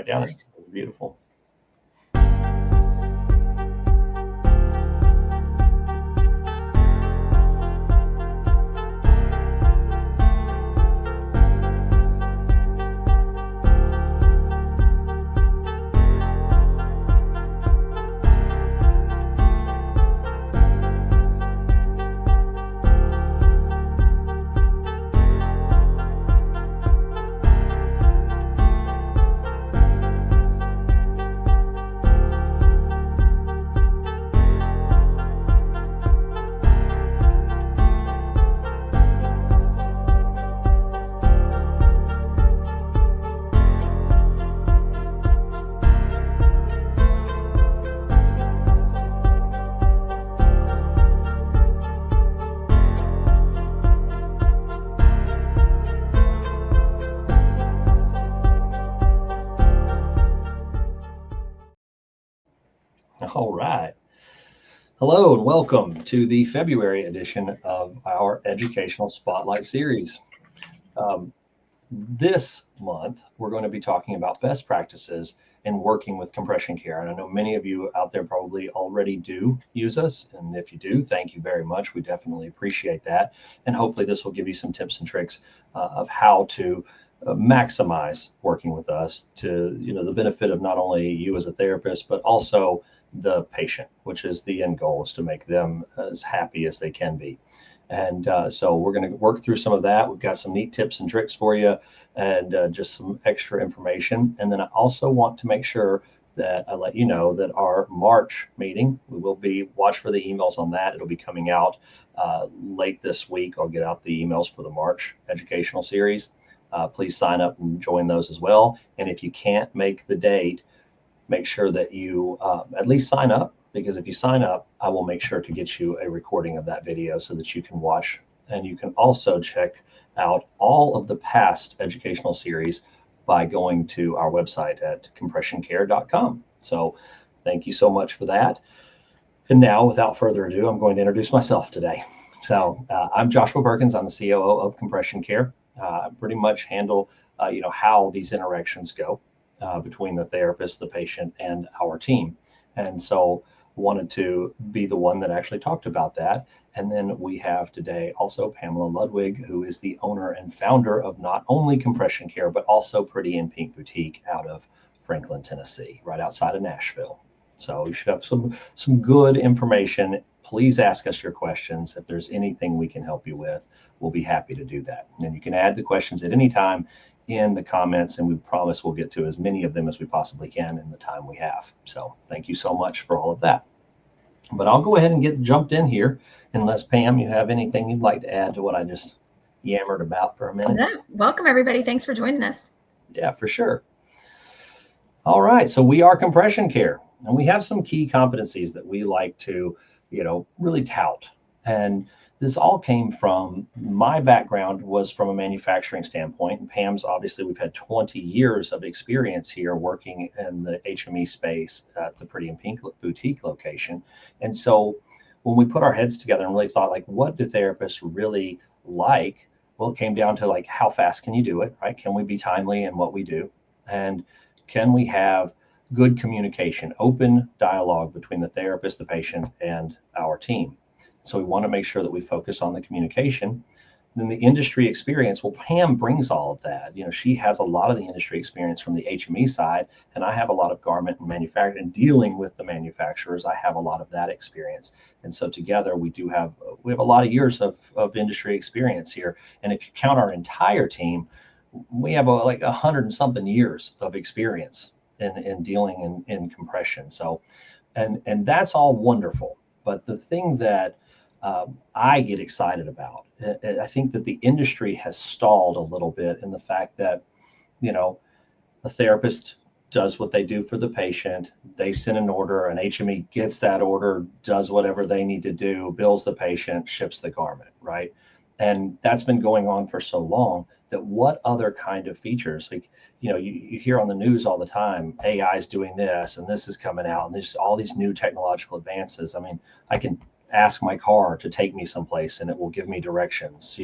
right down Nice. it. It was beautiful. All right. Hello and welcome to the February edition of our Educational Spotlight Series. This month, we're going to be talking about best practices in working with compression care. And I know many of you out there probably already do use us. And if you do, thank you very much. We definitely appreciate that. And hopefully this will give you some tips and tricks of how to maximize working with us to, the benefit of not only you as a therapist, but also the patient, which is the end goal, is to make them as happy as they can be. And so we're going to work through some of that. We've got some neat tips and tricks for you and just some extra information. And then I also want to make sure that I let you know that our March meeting, we will be, watch for the emails on that. It'll be coming out late this week. I'll get out the emails for the March educational series. Please sign up and join those as well. And if you can't make the date, make sure that you at least sign up, because if you sign up, I will make sure to get you a recording of that video so that you can watch. And you can also check out all of the past educational series by going to our website at compressioncare.com. So thank you so much for that. And now, without further ado, I'm going to introduce myself today. So I'm Joshua Perkins. I'm the COO of Compression Care. I pretty much handle, how these interactions go between the therapist, the patient, and our team. And so wanted to be the one that actually talked about that. And then we have today also Pamela Ludwig, who is the owner and founder of not only Compression Care, but also Pretty in Pink Boutique out of Franklin, Tennessee, right outside of Nashville. So you should have some good information. Please ask us your questions. If there's anything we can help you with, we'll be happy to do that. And you can add the questions at any time in the comments, and we promise we'll get to as many of them as we possibly can in the time we have. So thank you so much for all of that. But I'll go ahead and get jumped in here, unless Pam, you have anything you'd like to add to what I just yammered about for a minute. Yeah. Welcome, everybody. Thanks for joining us. Yeah, for sure. All right. So we are Compression Care, and we have some key competencies that we like to, really tout. And this all came from, my background was from a manufacturing standpoint. And Pam's, obviously, we've had 20 years of experience here working in the HME space at the Pretty in Pink Boutique location. And so when we put our heads together and really thought, like, what do therapists really like? Well, it came down to, like, how fast can you do it, right? Can we be timely in what we do? And can we have good communication, open dialogue between the therapist, the patient, and our team? So we want to make sure that we focus on the communication. Then the industry experience, well, Pam brings all of that. She has a lot of the industry experience from the HME side, and I have a lot of garment and manufacturing, and dealing with the manufacturers. I have a lot of that experience. And so together we have a lot of years of industry experience here. And if you count our entire team, we have like 100 and something years of experience in dealing in compression. So, and that's all wonderful. But the thing that I get excited about, I think that the industry has stalled a little bit in the fact that, a therapist does what they do for the patient. They send an order, an HME gets that order, does whatever they need to do, bills the patient, ships the garment, right? And that's been going on for so long that what other kind of features, like, you hear on the news all the time, AI is doing this and this is coming out and there's all these new technological advances. I mean, I can ask my car to take me someplace and it will give me directions.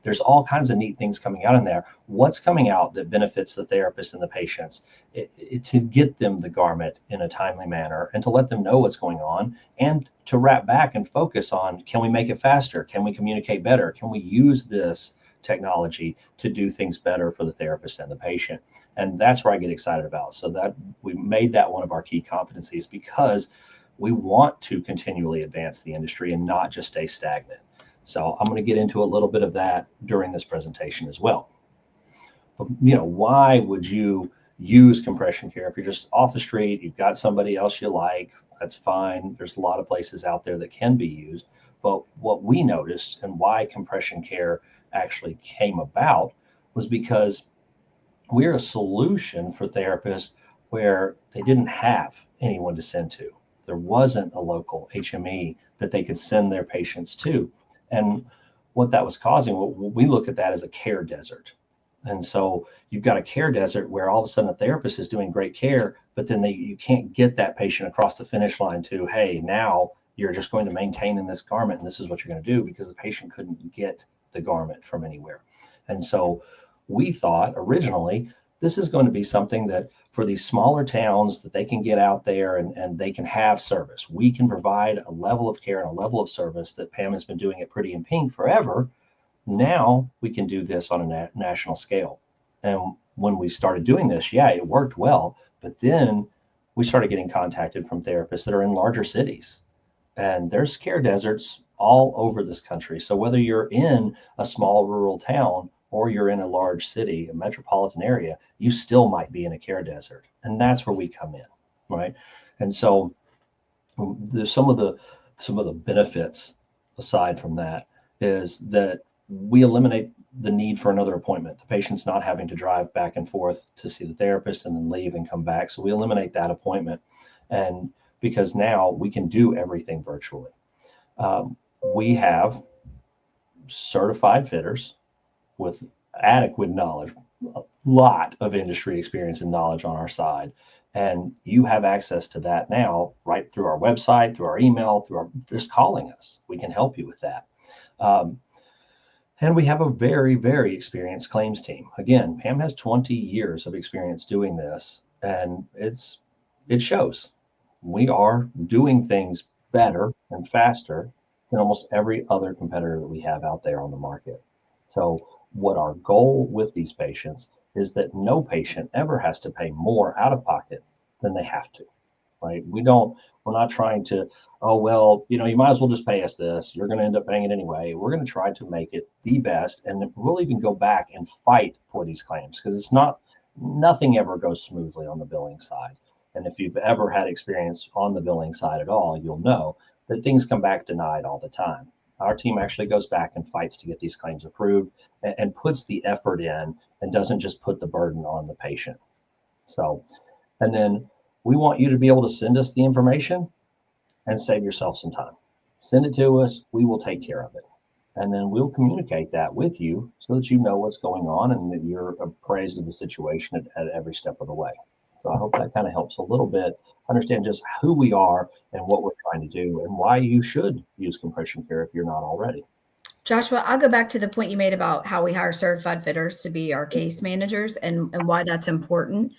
There's all kinds of neat things coming out in there. What's coming out that benefits the therapist and the patients to get them the garment in a timely manner and to let them know what's going on, and to wrap back and focus on, can we make it faster? Can we communicate better? Can we use this technology to do things better for the therapist and the patient? And that's where I get excited about. So that we made that one of our key competencies, because we want to continually advance the industry and not just stay stagnant. So I'm going to get into a little bit of that during this presentation as well. But, why would you use compression care? If you're just off the street, you've got somebody else you like, that's fine. There's a lot of places out there that can be used. But what we noticed, and why compression care actually came about, was because we're a solution for therapists where they didn't have anyone to send to. There wasn't a local HME that they could send their patients to. And what that was causing, we look at that as a care desert. And so you've got a care desert where all of a sudden a therapist is doing great care, but then you can't get that patient across the finish line to, hey, now you're just going to maintain in this garment and this is what you're going to do, because the patient couldn't get the garment from anywhere. And so we thought originally, this is going to be something that for these smaller towns, that they can get out there and they can have service. We can provide a level of care and a level of service that Pam has been doing at Pretty in Pink forever. Now we can do this on a national scale. And when we started doing this, it worked well. But then we started getting contacted from therapists that are in larger cities. And there's care deserts all over this country. So whether you're in a small rural town or you're in a large city, a metropolitan area, you still might be in a care desert. And that's where we come in, right? And so there's some of the benefits aside from that is that we eliminate the need for another appointment. The patient's not having to drive back and forth to see the therapist and then leave and come back. So we eliminate that appointment. And because now we can do everything virtually. We have certified fitters with adequate knowledge, a lot of industry experience and knowledge on our side. And you have access to that now, right through our website, through our email, just calling us. We can help you with that. And we have a very, very experienced claims team. Again, Pam has 20 years of experience doing this, and it shows. We are doing things better and faster than almost every other competitor that we have out there on the market. So what our goal with these patients is that no patient ever has to pay more out of pocket than they have to, right? We're not trying to, you might as well just pay us this. You're going to end up paying it anyway. We're going to try to make it the best. And we'll even go back and fight for these claims, because nothing ever goes smoothly on the billing side. And if you've ever had experience on the billing side at all, you'll know that things come back denied all the time. Our team actually goes back and fights to get these claims approved and puts the effort in and doesn't just put the burden on the patient. So, and then we want you to be able to send us the information and save yourself some time. Send it to us. We will take care of it. And then we'll communicate that with you so that you know what's going on and that you're appraised of the situation at every step of the way. So I hope that kind of helps a little bit understand just who we are and what we're trying to do and why you should use compression care if you're not already. Joshua, I'll go back to the point you made about how we hire certified fitters to be our case managers and why that's important.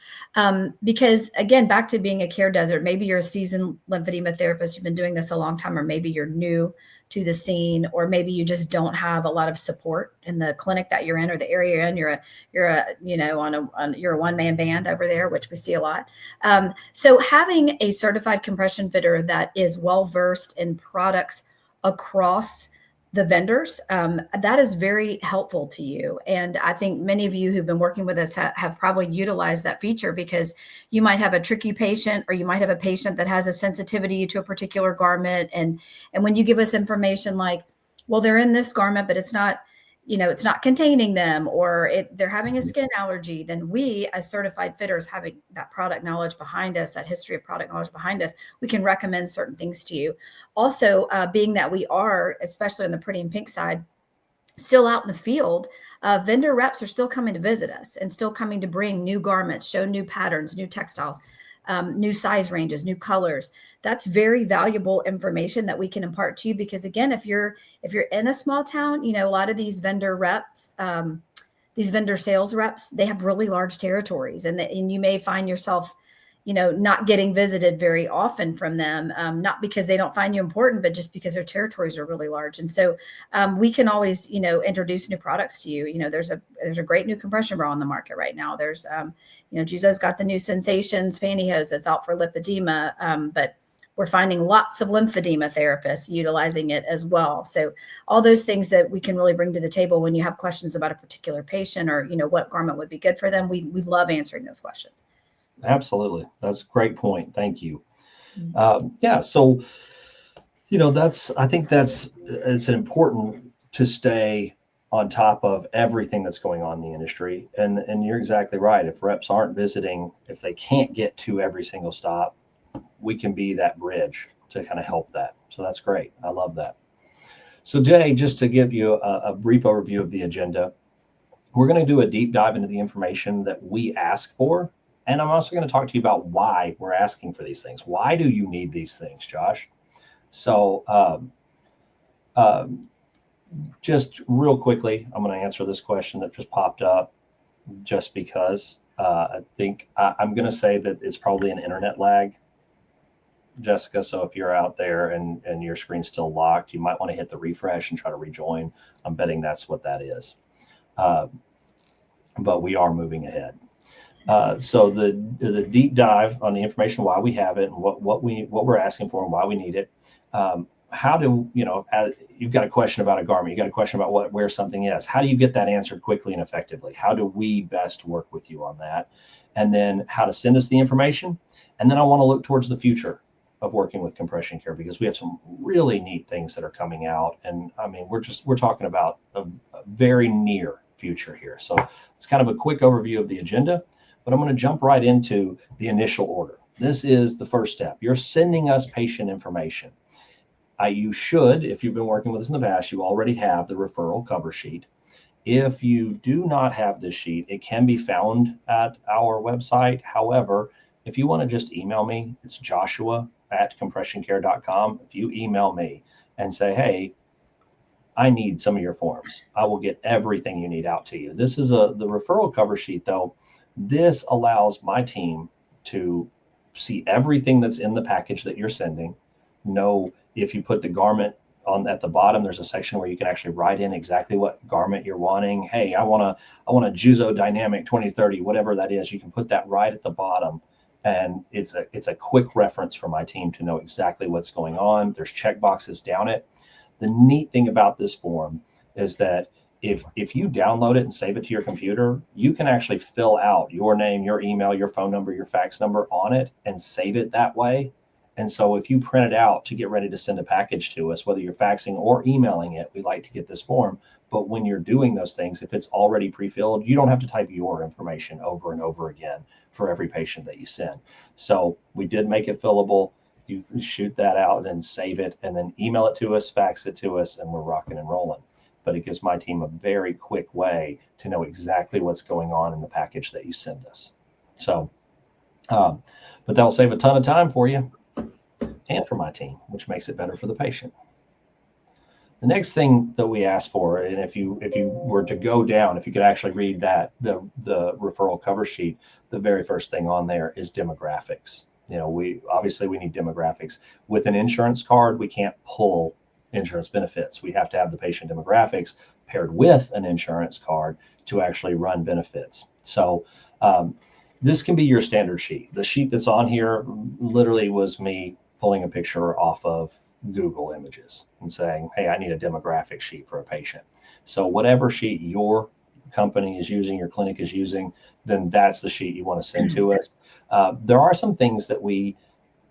Because again, back to being a care desert, maybe you're a seasoned lymphedema therapist, you've been doing this a long time, or maybe you're new to the scene, or maybe you just don't have a lot of support in the clinic that you're in or the area you're in. You're a one-man band over there, which we see a lot. So having a certified compression fitter that is well-versed in products across the vendors, that is very helpful to you. And I think many of you who've been working with us have probably utilized that feature, because you might have a tricky patient, or you might have a patient that has a sensitivity to a particular garment. And when you give us information like, well, they're in this garment, but it's not containing them, or they're having a skin allergy, then we as certified fitters, having that product knowledge behind us, that history of product knowledge behind us, we can recommend certain things to you. Also, being that we are, especially on the Pretty in Pink side, still out in the field, vendor reps are still coming to visit us and still coming to bring new garments, show new patterns, new textiles. new size ranges, new colors. That's very valuable information that we can impart to you, because again, if you're in a small town, a lot of these vendor reps, these vendor sales reps, they have really large territories, and you may find yourself, not getting visited very often from them, not because they don't find you important, but just because their territories are really large. And so we can always, introduce new products to you. There's a great new compression bra on the market right now. There's, Juzo's got the new Sensations pantyhose that's out for lipedema, but we're finding lots of lymphedema therapists utilizing it as well. So all those things that we can really bring to the table when you have questions about a particular patient, or, what garment would be good for them. We love answering those questions. Absolutely. That's a great point. Thank you. Yeah. So, I think it's important to stay on top of everything that's going on in the industry. And you're exactly right. If reps aren't visiting, if they can't get to every single stop, we can be that bridge to kind of help that. So that's great. I love that. So today, just to give you a brief overview of the agenda, we're going to do a deep dive into the information that we ask for. And I'm also going to talk to you about why we're asking for these things. Why do you need these things, Josh? So just real quickly, I'm going to answer this question that just popped up, just because I think I'm going to say that it's probably an internet lag, Jessica. So if you're out there and your screen's still locked, you might want to hit the refresh and try to rejoin. I'm betting that's what that is. But we are moving ahead. So the deep dive on the information, why we have it, and what we're asking for and why we need it. How do you've got a question about a garment, you got a question about where something is. How do you get that answered quickly and effectively? How do we best work with you on that? And then how to send us the information. And then I want to look towards the future of working with Compression Care, because we have some really neat things that are coming out. And I mean, we're talking about a very near future here. So it's kind of a quick overview of the agenda. But I'm going to jump right into the initial order. This is the first step. You're sending us patient information. You should, if you've been working with us in the past, you already have the referral cover sheet. If you do not have this sheet, it can be found at our website. However, if you want to just email me, it's joshua@compressioncare.com. If you email me and say, hey, I need some of your forms, I will get everything you need out to you. This is the referral cover sheet, though. This allows my team to see everything that's in the package that you're sending. Know if you put the garment on at the bottom, there's a section where you can actually write in exactly what garment you're wanting. Hey, I want a Juzo Dynamic 2030, whatever that is. You can put that right at the bottom, and it's a quick reference for my team to know exactly what's going on. There's check boxes down it. The neat thing about this form is that if you download it and save it to your computer, you can actually fill out your name, your email, your phone number, your fax number on it and save it that way. And so if you print it out to get ready to send a package to us, whether you're faxing or emailing it, we like to get this form. But when you're doing those things, if it's already pre-filled, you don't have to type your information over and over again for every patient that you send. So we did make it fillable. You shoot that out and save it, and then email it to us, fax it to us, and we're rocking and rolling. But it gives my team a very quick way to know exactly what's going on in the package that you send us. So, but that'll save a ton of time for you and for my team, which makes it better for the patient. The next thing that we ask for, and if you were to go down, if you could actually read that, the referral cover sheet, the very first thing on there is demographics. We need demographics. With an insurance card, we can't pull insurance benefits. We have to have the patient demographics paired with an insurance card to actually run benefits. So this can be your standard sheet. The sheet that's on here literally was me pulling a picture off of Google Images and saying, hey, I need a demographic sheet for a patient. So whatever sheet your company is using, your clinic is using, then that's the sheet you want to send to us. There are some things that we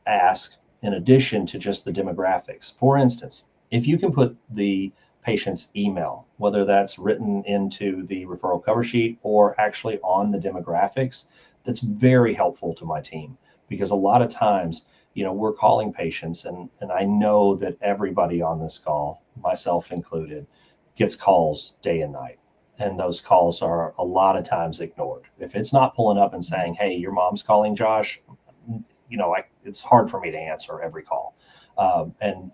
ask in addition to just the demographics. For instance, if you can put the patient's email, whether that's written into the referral cover sheet or actually on the demographics, that's very helpful to my team, because a lot of times, we're calling patients, and I know that everybody on this call, myself included, gets calls day and night. And those calls are a lot of times ignored. If it's not pulling up and saying, hey, your mom's calling Josh, it's hard for me to answer every call. And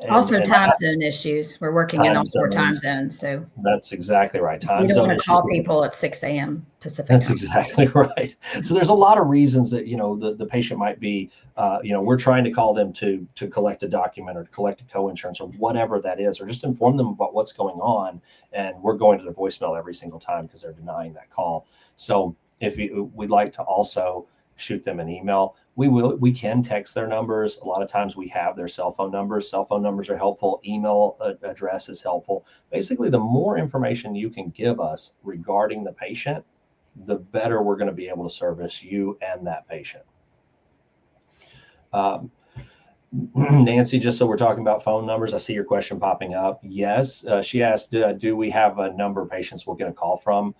Also, time zone issues. We're working in all 4 time zones. So that's exactly right. You don't want to call people at 6 a.m. Pacific time. That's exactly right. So there's a lot of reasons that, the patient might be, we're trying to call them to collect a document or to collect a co-insurance or whatever that is, or just inform them about what's going on. And we're going to their voicemail every single time because they're denying that call. So if we'd like to also shoot them an email, we can text their numbers. A lot of times we have their cell phone numbers. Cell phone numbers are helpful. Email address is helpful. Basically, the more information you can give us regarding the patient, the better we're going to be able to service you and that patient. Nancy, just so we're talking about phone numbers, I see your question popping up. Yes, she asked, do we have a number of patients we'll get a call from?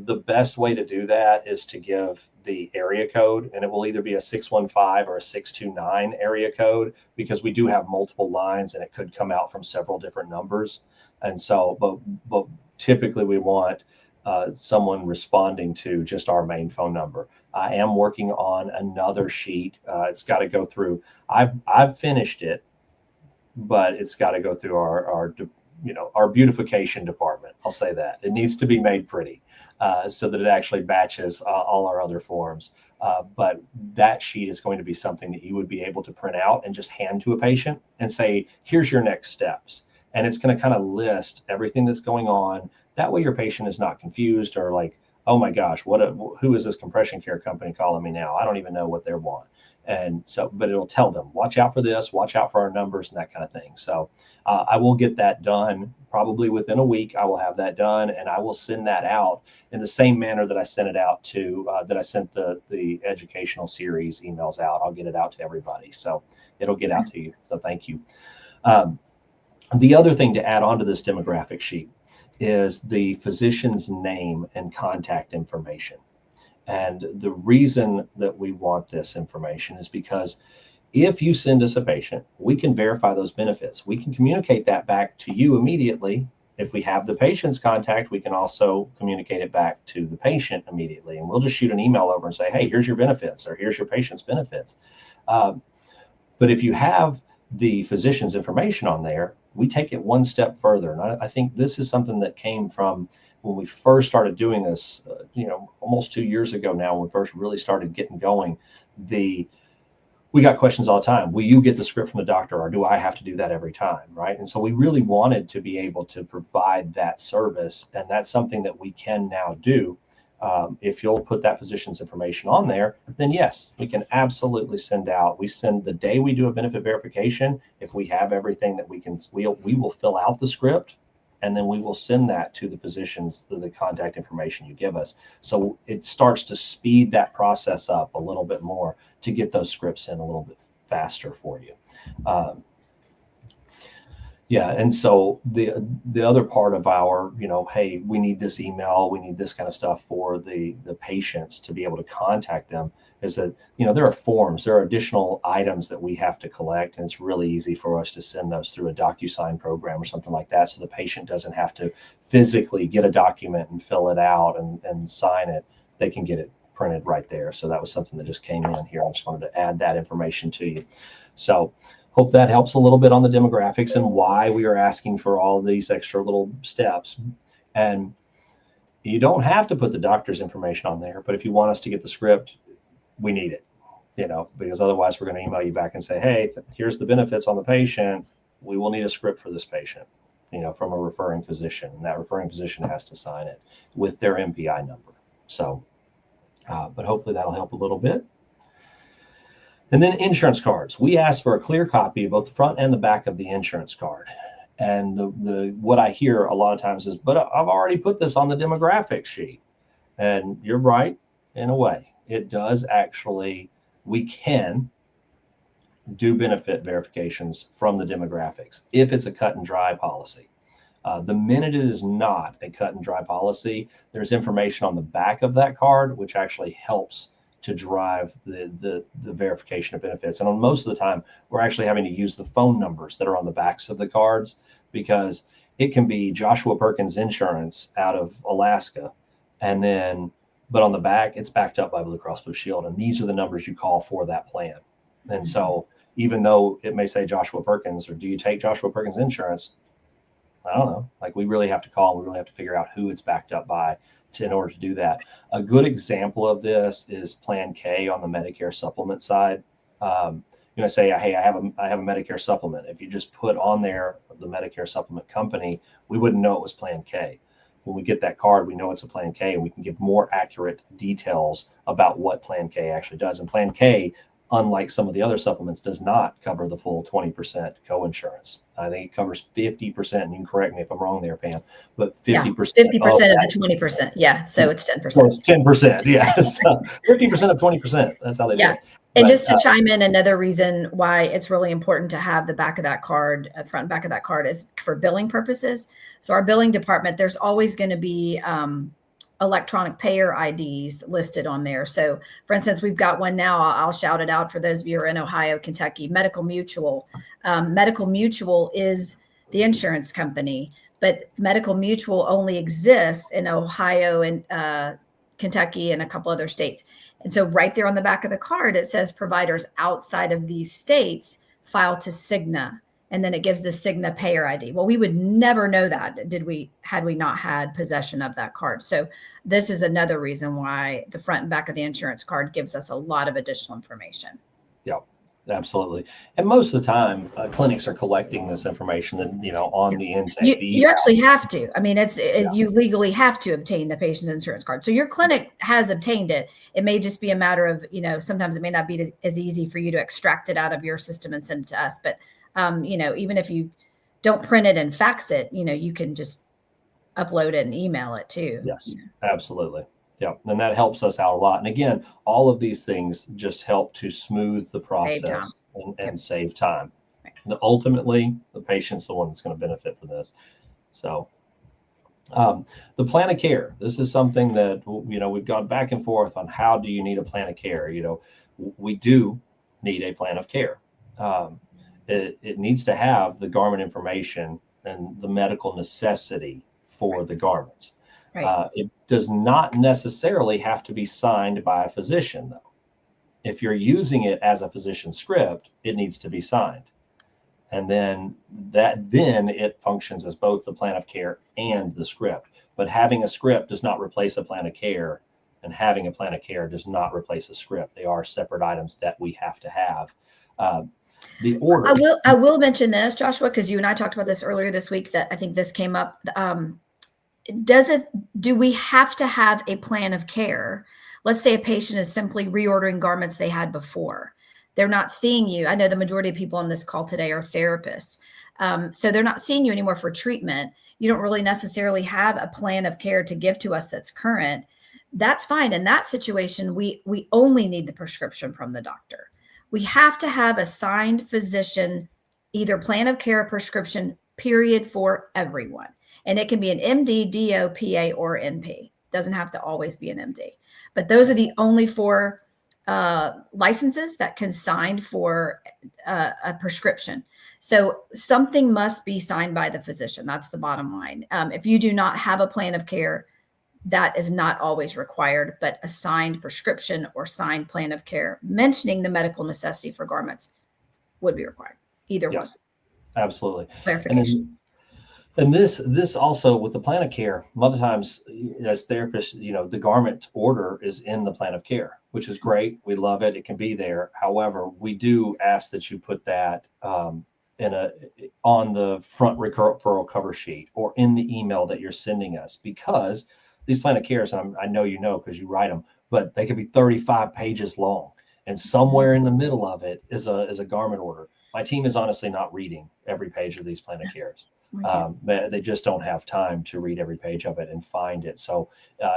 The best way to do that is to give the area code, and it will either be a 615 or a 629 area code, because we do have multiple lines and it could come out from several different numbers. And so, but typically we want someone responding to just our main phone number. I am working on another sheet. It's got to go through. I've finished it, but it's got to go through our beautification department. I'll say that it needs to be made pretty so that it actually matches all our other forms. But that sheet is going to be something that you would be able to print out and just hand to a patient and say, here's your next steps. And it's going to kind of list everything that's going on. That way your patient is not confused or like, oh my gosh, who is this compression care company calling me now? I don't even know what they want. And so, but it'll tell them, watch out for this, watch out for our numbers and that kind of thing. So I will get that done probably within a week. I will have that done, and I will send that out in the same manner that I sent it out to, that I sent the educational series emails out. I'll get it out to everybody. So it'll get out to you. So thank you. The other thing to add on to this demographic sheet is the physician's name and contact information. And the reason that we want this information is because if you send us a patient, we can verify those benefits. We can communicate that back to you immediately. If we have the patient's contact, we can also communicate it back to the patient immediately. And we'll just shoot an email over and say, hey, here's your benefits, or here's your patient's benefits. But if you have the physician's information on there, we take it one step further. And I think this is something that came from when we first started doing this, almost 2 years ago now, when we first really started getting going. We got questions all the time. Will you get the script from the doctor, or do I have to do that every time? Right. And so we really wanted to be able to provide that service. And that's something that we can now do. If you'll put that physician's information on there, then yes, we can absolutely send out. We send the day we do a benefit verification. If we have everything that we will fill out the script, and then we will send that to the physicians, the contact information you give us. So it starts to speed that process up a little bit more to get those scripts in a little bit faster for you. Yeah. And so the other part of our, hey, we need this email, we need this kind of stuff for the patients to be able to contact them, is that, there are forms, there are additional items that we have to collect. And it's really easy for us to send those through a DocuSign program or something like that. So the patient doesn't have to physically get a document and fill it out and sign it. They can get it printed right there. So that was something that just came in here. I just wanted to add that information to you. So hope that helps a little bit on the demographics and why we are asking for all these extra little steps. And you don't have to put the doctor's information on there, but if you want us to get the script, we need it, because otherwise we're going to email you back and say, hey, here's the benefits on the patient. We will need a script for this patient, from a referring physician. And that referring physician has to sign it with their MPI number. So, but hopefully that'll help a little bit. And then insurance cards. We ask for a clear copy of both the front and the back of the insurance card. And what I hear a lot of times is, but I've already put this on the demographic sheet. And you're right, in a way. It does actually, we can do benefit verifications from the demographics if it's a cut and dry policy. The minute it is not a cut and dry policy, there's information on the back of that card, which actually helps to drive the verification of benefits. And on most of the time, we're actually having to use the phone numbers that are on the backs of the cards, because it can be Joshua Perkins Insurance out of Alaska, but but on the back, it's backed up by Blue Cross Blue Shield. And these are the numbers you call for that plan. And so even though it may say Joshua Perkins, or do you take Joshua Perkins insurance? I don't know. Like, we really have to call, and we really have to figure out who it's backed up by in order to do that. A good example of this is Plan K on the Medicare supplement side. Say, hey, I have a Medicare supplement. If you just put on there the Medicare supplement company, we wouldn't know it was Plan K. When we get that card, we know it's a Plan K, and we can give more accurate details about what Plan K actually does. And Plan K, unlike some of the other supplements, does not cover the full 20% co-insurance. I think it covers 50%. And you can correct me if I'm wrong there, Pam, but 50%. 50% of the 20%. Yeah. So it's 10%. So it's 10%. Yes. 50% of 20%. That's how they do it. And just to chime in, another reason why it's really important to have the back of that card, front and back of that card, is for billing purposes. So our billing department, there's always going to be electronic payer IDs listed on there. So for instance, we've got one now. I'll shout it out for those of you who are in Ohio, Kentucky. Medical Mutual. Medical Mutual is the insurance company, but Medical Mutual only exists in Ohio and Kentucky and a couple other states. And so right there on the back of the card, it says providers outside of these states file to Cigna. And then it gives the Cigna payer ID. Well, we would never know that had we not had possession of that card. So this is another reason why the front and back of the insurance card gives us a lot of additional information. Yeah, absolutely. And most of the time, clinics are collecting this information on the intake. You actually have to. I mean, you legally have to obtain the patient's insurance card. So your clinic has obtained it. It may just be a matter of, sometimes it may not be as easy for you to extract it out of your system and send it to us. But even if you don't print it and fax it, you can just upload it and email it too. Yes, absolutely. Yeah. And that helps us out a lot. And again, all of these things just help to smooth the process and save time. Right. Ultimately, the patient's the one that's going to benefit from this. So the plan of care, this is something that, we've gone back and forth on. How do you need a plan of care? We do need a plan of care. It needs to have the garment information and the medical necessity for the garments. Right. It does not necessarily have to be signed by a physician, though. If you're using it as a physician script, it needs to be signed. And then it functions as both the plan of care and the script. But having a script does not replace a plan of care, and having a plan of care does not replace a script. They are separate items that we have to have. The order. I will mention this, Joshua, because you and I talked about this earlier this week, that I think this came up. Do we have to have a plan of care? Let's say a patient is simply reordering garments they had before. They're not seeing you. I know the majority of people on this call today are therapists. So they're not seeing you anymore for treatment. You don't really necessarily have a plan of care to give to us that's current. That's fine. In that situation, we only need the prescription from the doctor. We have to have a signed physician, either plan of care or prescription, period, for everyone. And it can be an MD, DO, PA, or NP. Doesn't have to always be an MD. But those are the only 4 licenses that can sign for a prescription. So something must be signed by the physician. That's the bottom line. If you do not have a plan of care, that is not always required, but a signed prescription or signed plan of care mentioning the medical necessity for garments would be required. Either one. Absolutely. Clarification. And this also, with the plan of care, a lot of times as therapists, the garment order is in the plan of care, which is great. We love it. It can be there. However, we do ask that you put that on the front referral cover sheet or in the email that you're sending us, because these plan of cares, I know because you write them, but they can be 35 pages long, and somewhere in the middle of it is a garment order. My team is honestly not reading every page of these plan of cares. They just don't have time to read every page of it and find it. So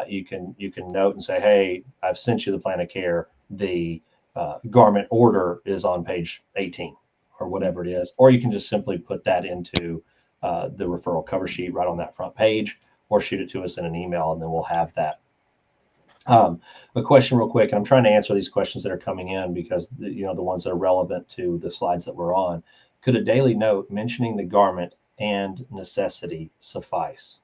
you can note and say, hey, I've sent you the plan of care. The garment order is on page 18 or whatever it is. Or you can just simply put that into the referral cover sheet right on that front page, or shoot it to us in an email, and then we'll have that. A question real quick, and I'm trying to answer these questions that are coming in because the ones that are relevant to the slides that we're on. Could a daily note mentioning the garment and necessity suffice?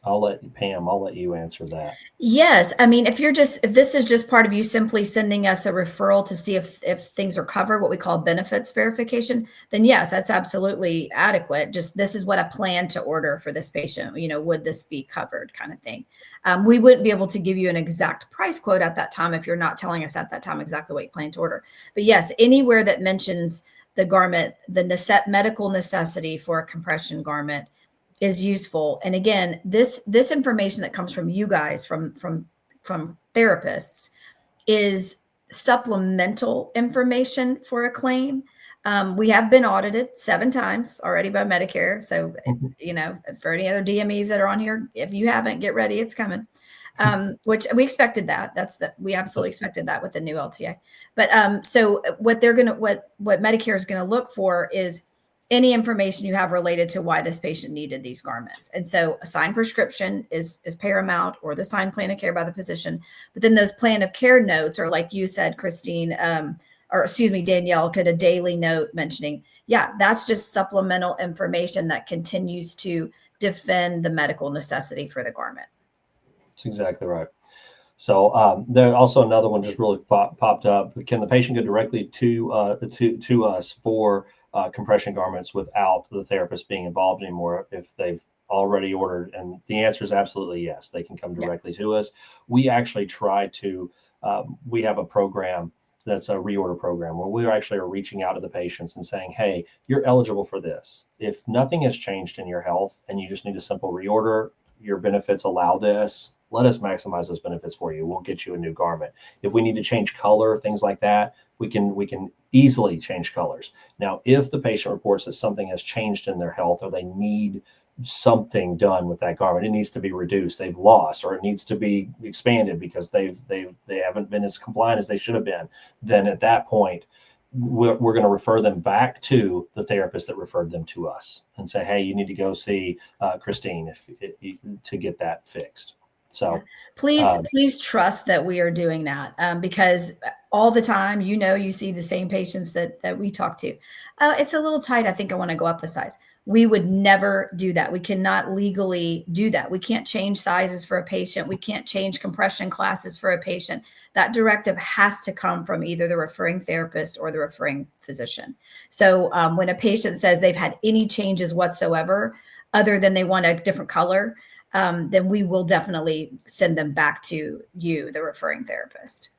I'll let Pam, I'll let you answer that. Yes. I mean, if this is just part of you simply sending us a referral to see if things are covered, what we call benefits verification, then yes, that's absolutely adequate. Just this is what I plan to order for this patient. Would this be covered, kind of thing. We wouldn't be able to give you an exact price quote at that time if you're not telling us at that time exactly what you plan to order. But yes, anywhere that mentions the garment, the medical necessity for a compression garment is useful. And again, this information that comes from you guys, from therapists, is supplemental information for a claim. We have been audited 7 times already by Medicare. So, for any other DMEs that are on here, if you haven't, get ready, it's coming. Which we expected that. We absolutely expected that with the new LTA. But so what Medicare is gonna look for is any information you have related to why this patient needed these garments. And so a signed prescription is paramount, or the signed plan of care by the physician. But then those plan of care notes, or like you said, Christine, Danielle, could a daily note mentioning, that's just supplemental information that continues to defend the medical necessity for the garment. That's exactly right. So there's also another one just really popped up. Can the patient go directly to us for compression garments without the therapist being involved anymore if they've already ordered? And the answer is absolutely yes. They can come directly to us. We actually try to, we have a program that's a reorder program where we actually are reaching out to the patients and saying, hey, you're eligible for this. If nothing has changed in your health and you just need a simple reorder, your benefits allow this. Let us maximize those benefits for you. We'll get you a new garment. If we need to change color, things like that, we can easily change colors. Now, if the patient reports that something has changed in their health or they need something done with that garment, it needs to be reduced, they've lost, or it needs to be expanded because they haven't been as compliant as they should have been, then at that point, we're going to refer them back to the therapist that referred them to us and say, hey, you need to go see Christine to get that fixed. So please trust that we are doing that, because all the time, you see the same patients that we talk to. It's a little tight. I think I want to go up a size. We would never do that. We cannot legally do that. We can't change sizes for a patient. We can't change compression classes for a patient. That directive has to come from either the referring therapist or the referring physician. So when a patient says they've had any changes whatsoever, other than they want a different color, then we will definitely send them back to you, the referring therapist.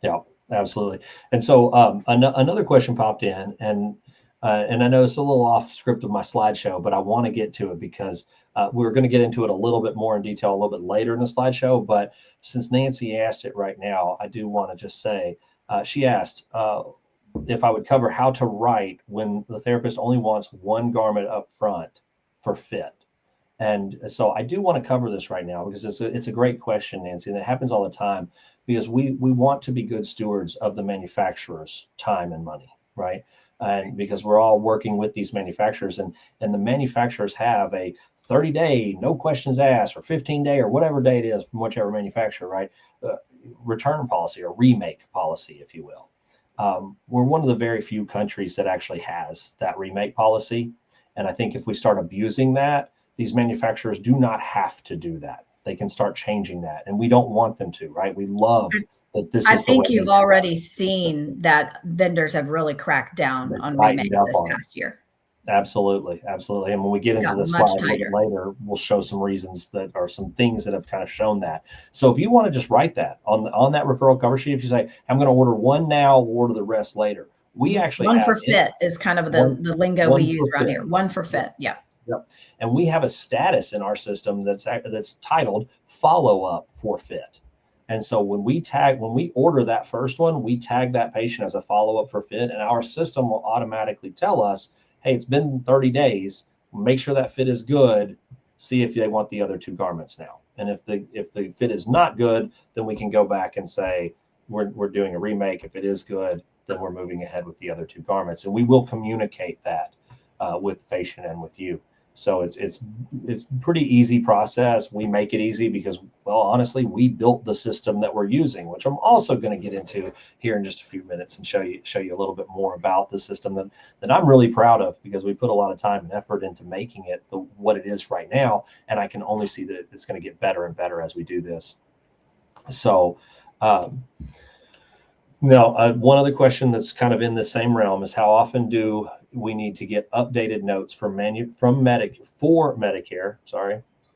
Yeah, absolutely. And so another question popped in, and I know it's a little off script of my slideshow, but I want to get to it because we're going to get into it a little bit more in detail a little bit later in the slideshow. But since Nancy asked it right now, I do want to just say, she asked if I would cover how to write when the therapist only wants one garment up front for fit. And so I do want to cover this right now because it's a great question, Nancy, and it happens all the time because we want to be good stewards of the manufacturer's time and money, right? And because we're all working with these manufacturers, and the manufacturers have a 30-day, no questions asked, or 15-day, or whatever day it is from whichever manufacturer, right? Return policy or remake policy, if you will. We're one of the very few countries that actually has that remake policy. And I think if we start abusing that, these manufacturers do not have to do that. They can start changing that. And we don't want them to, right? We love that this is I think you've already seen that vendors have really cracked down on remakes this past year. Absolutely. Absolutely. And when we get into the slide a little bit later, we'll show some reasons that are some things that have kind of shown that. So if you want to just write that on that referral cover sheet, if you say, I'm going to order one now, we'll order the rest later. We actually one for fit is kind of the lingo we use around here. One for fit. Yeah. Yep. And we have a status in our system that's titled follow up for fit. And so when we order that first one, we tag that patient as a follow up for fit, and our system will automatically tell us, hey, it's been 30 days. Make sure that fit is good. See if they want the other 2 garments now. And if the fit is not good, then we can go back and say we're doing a remake. If it is good, then we're moving ahead with the other 2 garments. And we will communicate that with the patient and with you. So it's pretty easy process. We make it easy because, well, honestly, we built the system that we're using, which I'm also going to get into here in just a few minutes and show you a little bit more about the system that I'm really proud of, because we put a lot of time and effort into making it what it is right now, and I can only see that it's going to get better and better as we do this. So. Now, one other question that's kind of in the same realm is, how often do we need to get updated notes for Medicare,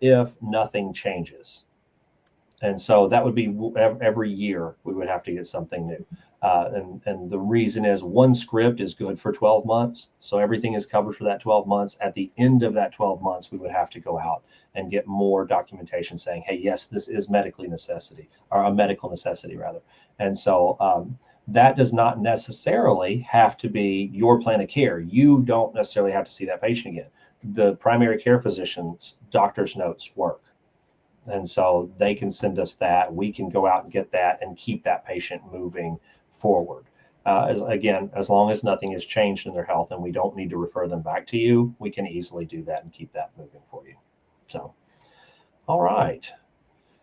if nothing changes? And so that would be every year we would have to get something new. And the reason is, one script is good for 12 months. So everything is covered for that 12 months. At the end of that 12 months, we would have to go out and get more documentation saying, hey, yes, this is a medical necessity rather. And so that does not necessarily have to be your plan of care. You don't necessarily have to see that patient again. The primary care physician's doctor's notes work. And so they can send us that. We can go out and get that and keep that patient moving forward. As long as nothing has changed in their health and we don't need to refer them back to you, we can easily do that and keep that moving for you. So, all right.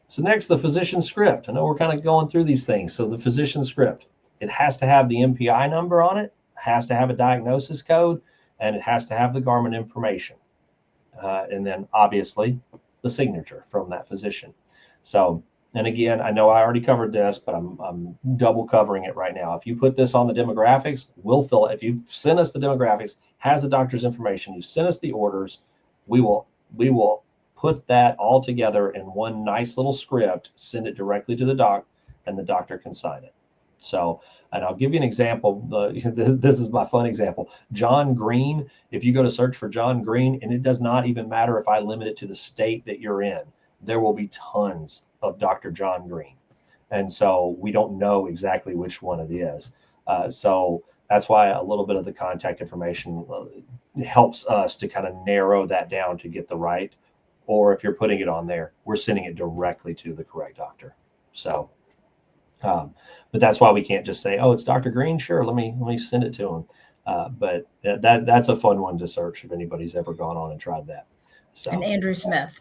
So next, the physician script. I know we're kind of going through these things. So the physician script, it has to have the MPI number on it, has to have a diagnosis code, and it has to have the Garmin information. And then obviously the signature from that physician. So, and again, I know I already covered this, but I'm double covering it right now. If you put this on the demographics, we'll fill it. If you send us the demographics, has the doctor's information, you send us the orders, we will put that all together in one nice little script, send it directly to the doc, and the doctor can sign it. So, and I'll give you an example. This is my fun example. John Green, if you go to search for John Green, and it does not even matter if I limit it to the state that you're in, there will be tons of Dr. John Green. And so we don't know exactly which one it is. So that's why a little bit of the contact information helps us to kind of narrow that down to get the right. Or if you're putting it on there, we're sending it directly to the correct doctor. So, but that's why we can't just say, oh, it's Dr. Green. Sure, let me send it to him. But that's a fun one to search if anybody's ever gone on and tried that. So, and Andrew Smith.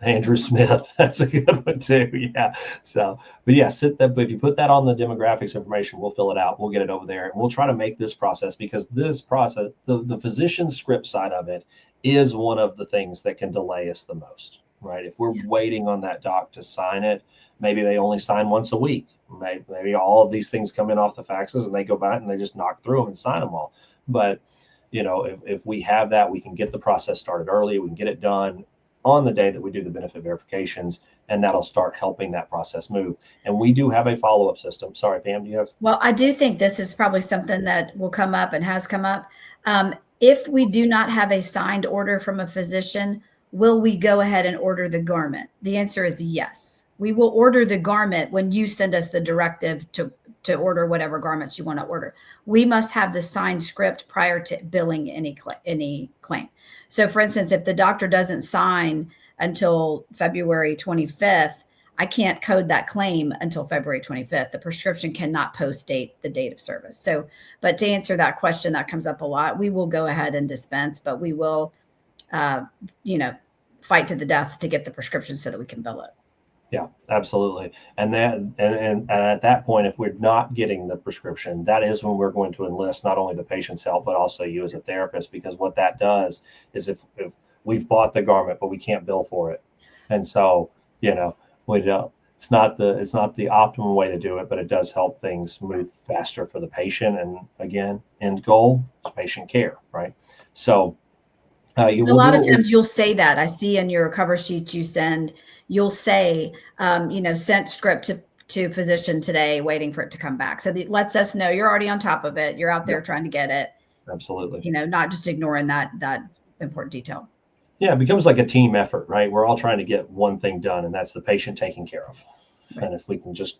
Andrew Smith, that's a good one too. Yeah. So, but yeah, but if you put that on the demographics information, we'll fill it out. We'll get it over there, and we'll try to make this process, because this process, the physician script side of it, is one of the things that can delay us the most, right? If we're waiting on that doc to sign it, maybe they only sign once a week. Maybe all of these things come in off the faxes and they go back and they just knock through them and sign them all. But, if we have that, we can get the process started early. We can get it done on the day that we do the benefit verifications, and that'll start helping that process move. And we do have a follow-up system. Sorry, Pam, do you have? Well, I do think this is probably something that will come up and has come up. If we do not have a signed order from a physician, will we go ahead and order the garment? The answer is yes. We will order the garment when you send us the directive to order whatever garments you want to order. We must have the signed script prior to billing any claim. So for instance, if the doctor doesn't sign until February 25th, I can't code that claim until February 25th. The prescription cannot post-date the date of service. So, but to answer that question, that comes up a lot. We will go ahead and dispense, but we will, fight to the death to get the prescription so that we can bill it. Yeah, absolutely. And at that point, if we're not getting the prescription, that is when we're going to enlist not only the patient's help, but also you as a therapist, because what that does is if we've bought the garment, but we can't bill for it. And so, it's not the optimum way to do it, but it does help things move faster for the patient. And again, end goal is patient care, right? So a lot of times you'll say that. I see in your cover sheet you send, you'll say, sent script to physician today, waiting for it to come back. So it lets us know you're already on top of it. You're out there trying to get it. Absolutely. Not just ignoring that important detail. Yeah, it becomes like a team effort, right? We're all trying to get one thing done, and that's the patient taken care of. Right. And if we can just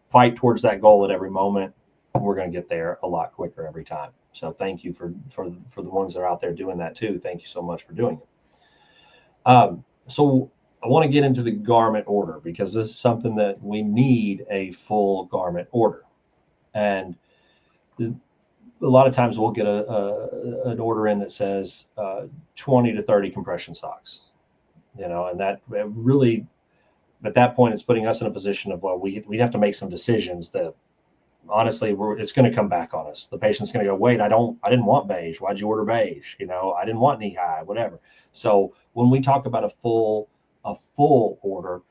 fight towards that goal at every moment, we're going to get there a lot quicker every time. So thank you for the ones that are out there doing that too. Thank you so much for doing it. So I want to get into the garment order, because this is something that we need a full garment order. And lot of times we'll get an order in that says 20 to 30 compression socks, and that really, at that point, it's putting us in a position of, well, we have to make some decisions that honestly, it's going to come back on us. The patient's going to go, wait, I didn't want beige. Why'd you order beige? I didn't want knee high, whatever. So when we talk about a full order,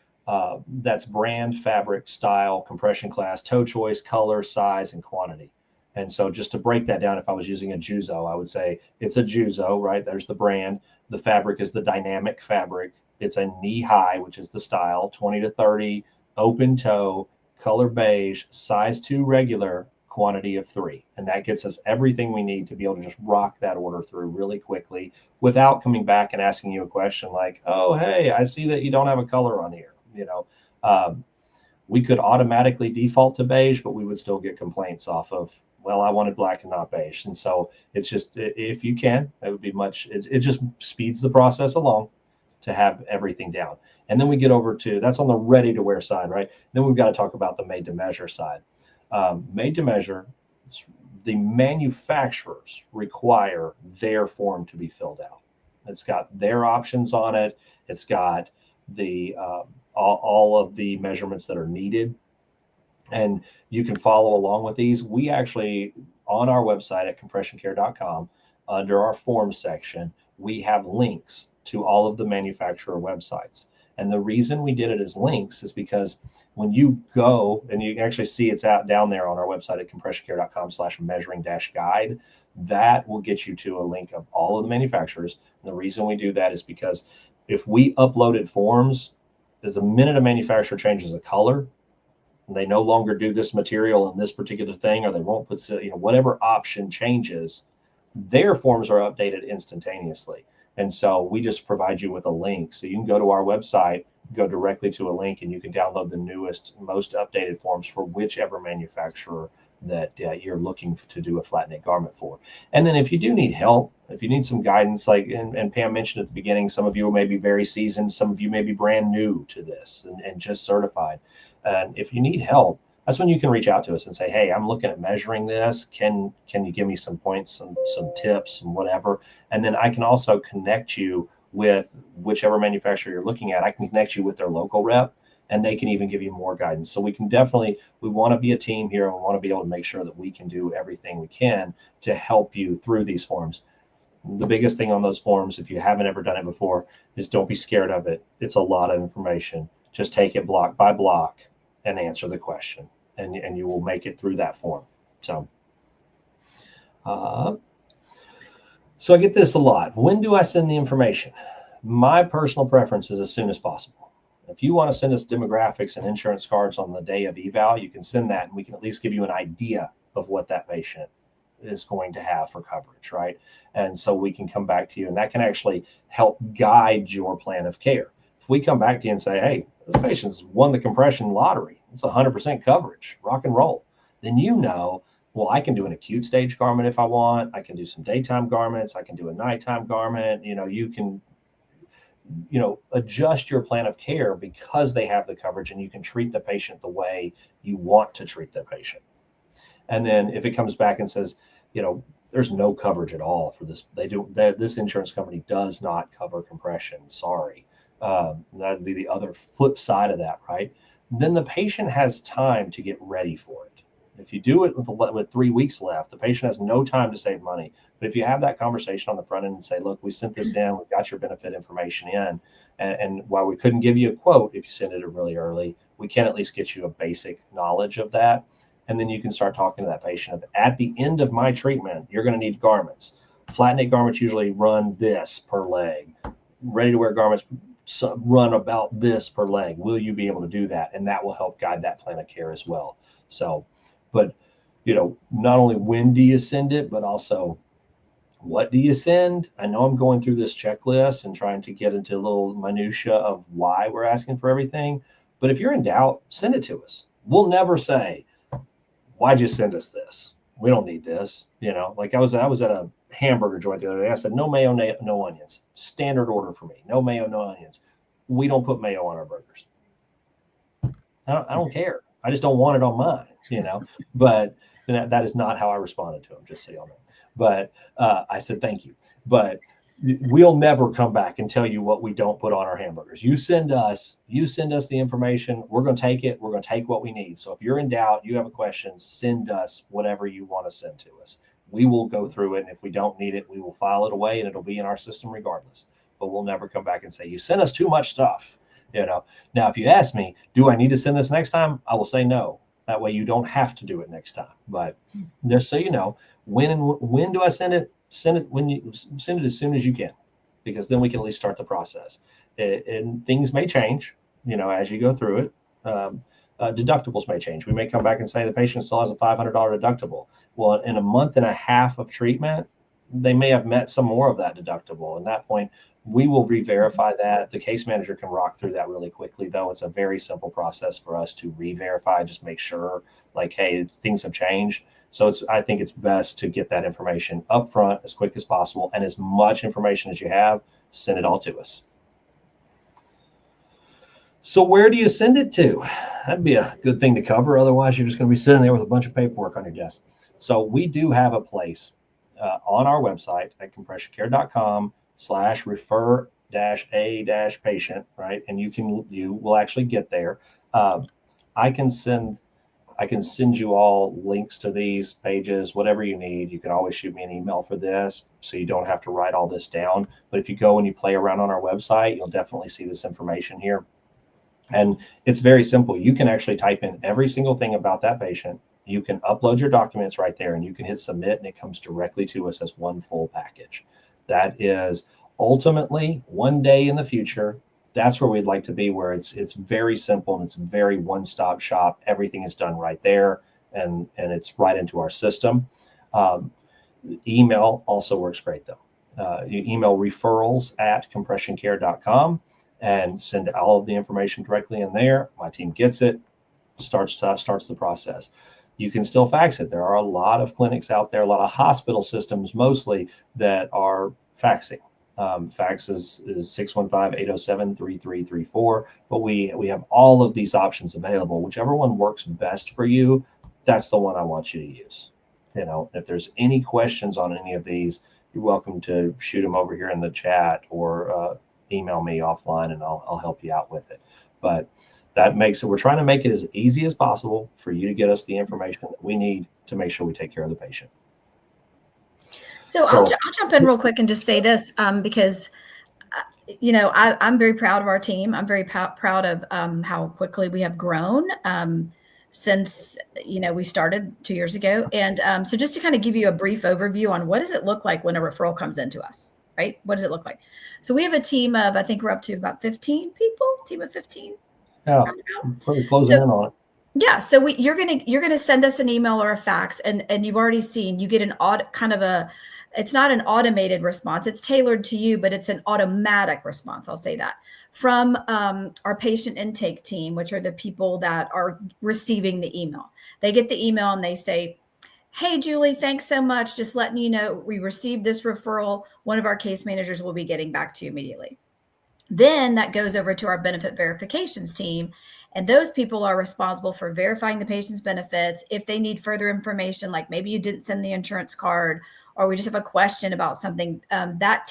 that's brand, fabric, style, compression class, toe choice, color, size, and quantity. And so just to break that down, if I was using a Juzo, I would say it's a Juzo, right? There's the brand. The fabric is the dynamic fabric. It's a knee high, which is the style, 20 to 30, open toe, color beige, size 2 regular, quantity of 3. And that gets us everything we need to be able to just rock that order through really quickly without coming back and asking you a question like, oh, hey, I see that you don't have a color on here. We could automatically default to beige, but we would still get complaints off of, well, I wanted black and not beige. And so it's just, if you can, it would be it just speeds the process along to have everything down. And then we get over to, that's on the ready to wear side, right? Then we've got to talk about the made to measure side. Made to measure, the manufacturers require their form to be filled out. It's got their options on it. It's got the all of the measurements that are needed. And you can follow along with these. We actually, on our website at compressioncare.com, under our form section, we have links to all of the manufacturer websites. And the reason we did it as links is because when you go, and you can actually see it's out down there on our website at compressioncare.com/measuring-guide, that will get you to a link of all of the manufacturers. And the reason we do that is because if we uploaded forms, there's a minute a manufacturer changes a color, and they no longer do this material in this particular thing, or they won't put, whatever option changes, their forms are updated instantaneously. And so we just provide you with a link. So you can go to our website, go directly to a link, and you can download the newest, most updated forms for whichever manufacturer that you're looking to do a flat knit garment for. And then if you do need help, if you need some guidance, like, and Pam mentioned at the beginning, some of you may be very seasoned, some of you may be brand new to this and just certified. And if you need help, that's when you can reach out to us and say, hey, I'm looking at measuring this. Can you give me some points, some tips and whatever? And then I can also connect you with whichever manufacturer you're looking at. I can connect you with their local rep, and they can even give you more guidance. So we want to be a team here, and we want to be able to make sure that we can do everything we can to help you through these forms. The biggest thing on those forms, if you haven't ever done it before, is don't be scared of it. It's a lot of information. Just take it block by block and answer the question, and you will make it through that form. So I get this a lot. When do I send the information? My personal preference is as soon as possible. If you want to send us demographics and insurance cards on the day of eval, you can send that, and we can at least give you an idea of what that patient is going to have for coverage, right? And so we can come back to you, and that can actually help guide your plan of care. If we come back to you and say, hey, this patient's won the compression lottery, it's 100% coverage, rock and roll, then well, I can do an acute stage garment if I want. I can do some daytime garments. I can do a nighttime garment. You can adjust your plan of care because they have the coverage, and you can treat the patient the way you want to treat the patient. And then if it comes back and says, there's no coverage at all for this, this insurance company does not cover compression, sorry. That'd be the other flip side of that, right? Then the patient has time to get ready for it. If you do it with 3 weeks left, the patient has no time to save money. But if you have that conversation on the front end and say, look, we sent this in, we've got your benefit information in, and while we couldn't give you a quote if you send it really early, we can at least get you a basic knowledge of that. And then you can start talking to that patient of, at the end of my treatment, you're going to need garments. Flat knit garments usually run this per leg. Ready to wear garments run about this per leg. Will you be able to do that? And that will help guide that plan of care as well. So, but not only when do you send it, but also what do you send? I know I'm going through this checklist and trying to get into a little minutia of why we're asking for everything. But if you're in doubt, send it to us. We'll never say, why'd you send us this? We don't need this. Like I was at a hamburger joint the other day. I said, no mayo, no onions. Standard order for me. No mayo, no onions. We don't put mayo on our burgers. I don't care. I just don't want it on mine, but And that is not how I responded to him, just so y'all know. But I said, thank you. But we'll never come back and tell you what we don't put on our hamburgers. You send us the information. We're going to take it. We're going to take what we need. So if you're in doubt, you have a question, send us whatever you want to send to us. We will go through it. And if we don't need it, we will file it away and it'll be in our system regardless. But we'll never come back and say, you sent us too much stuff. Now, if you ask me, do I need to send this next time? I will say no. That way you don't have to do it next time. But just so you know, when do I send it? Send it when you send it as soon as you can, because then we can at least start the process. And things may change, as you go through it. Deductibles may change. We may come back and say the patient still has a $500 deductible. Well, in a month and a half of treatment, they may have met some more of that deductible. At that point, we will re-verify that. The case manager can rock through that really quickly, though. It's a very simple process for us to re-verify, just make sure, like, hey, things have changed. So I think it's best to get that information up front as quick as possible, and as much information as you have, send it all to us. So where do you send it to? That'd be a good thing to cover. Otherwise, you're just going to be sitting there with a bunch of paperwork on your desk. So we do have a place on our website at compressioncare.com/refer-a-patient, right? And you will actually get there. I can send you all links to these pages, whatever you need. You can always shoot me an email for this, so you don't have to write all this down. But if you go and you play around on our website, you'll definitely see this information here. And it's very simple. You can actually type in every single thing about that patient. You can upload your documents right there, and you can hit submit, and it comes directly to us as one full package. That is ultimately one day in the future. That's where we'd like to be, where it's very simple and it's very one-stop shop. Everything is done right there, and it's right into our system. Email also works great, though. You email referrals@compressioncare.com and send all of the information directly in there. My team gets it, starts the process. You can still fax it. There are a lot of clinics out there, a lot of hospital systems mostly, that are faxing. Fax is 615-807-3334. But we have all of these options available. Whichever one works best for you, that's the one I want you to use. If there's any questions on any of these, you're welcome to shoot them over here in the chat or email me offline, and I'll help you out with it. But that makes it, we're trying to make it as easy as possible for you to get us the information that we need to make sure we take care of the patient. So I'll jump in real quick and just say this, because, I'm very proud of our team. I'm very proud of how quickly we have grown since, we started 2 years ago. And so just to kind of give you a brief overview on what does it look like when a referral comes into us, right? What does it look like? So we have a team of, I think we're up to about 15 people, team of 15. Yeah, probably closing in on it. Yeah. So you're gonna send us an email or a fax, and you've already seen, you get an it's not an automated response. It's tailored to you, but it's an automatic response. I'll say that from our patient intake team, which are the people that are receiving the email. They get the email and they say, "Hey, Julie, thanks so much. Just letting you know, we received this referral. One of our case managers will be getting back to you immediately." Then that goes over to our benefit verifications team. And those people are responsible for verifying the patient's benefits. If they need further information, like maybe you didn't send the insurance card, or we just have a question about something, that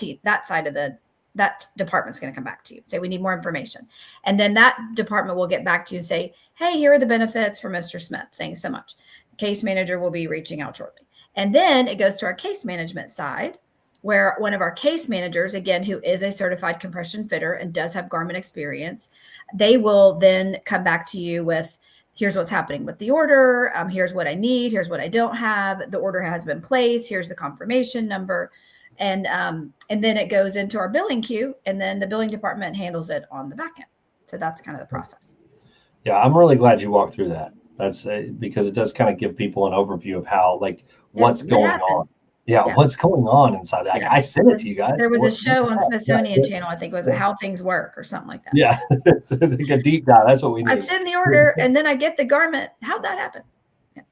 department's going to come back to you. Say, we need more information. And then that department will get back to you and say, "Hey, here are the benefits for Mr. Smith. Thanks so much." Case manager will be reaching out shortly. And then it goes to our case management side, where one of our case managers, again, who is a certified compression fitter and does have Garmin experience, they will then come back to you with, "Here's what's happening with the order. Here's what I need. Here's what I don't have. The order has been placed. Here's the confirmation number." And then it goes into our billing queue, and then the billing department handles it on the back end. So that's kind of the process. Yeah, I'm really glad you walked through that. That's because it does kind of give people an overview of how, what's going on. Yeah, what's going on inside that? I sent it to you guys. There was a show on Smithsonian Channel, I think, was it How Things Work or something like that. Yeah, it's like a deep dive. That's what we need. I send the order and then I get the garment. How'd that happen? Yeah.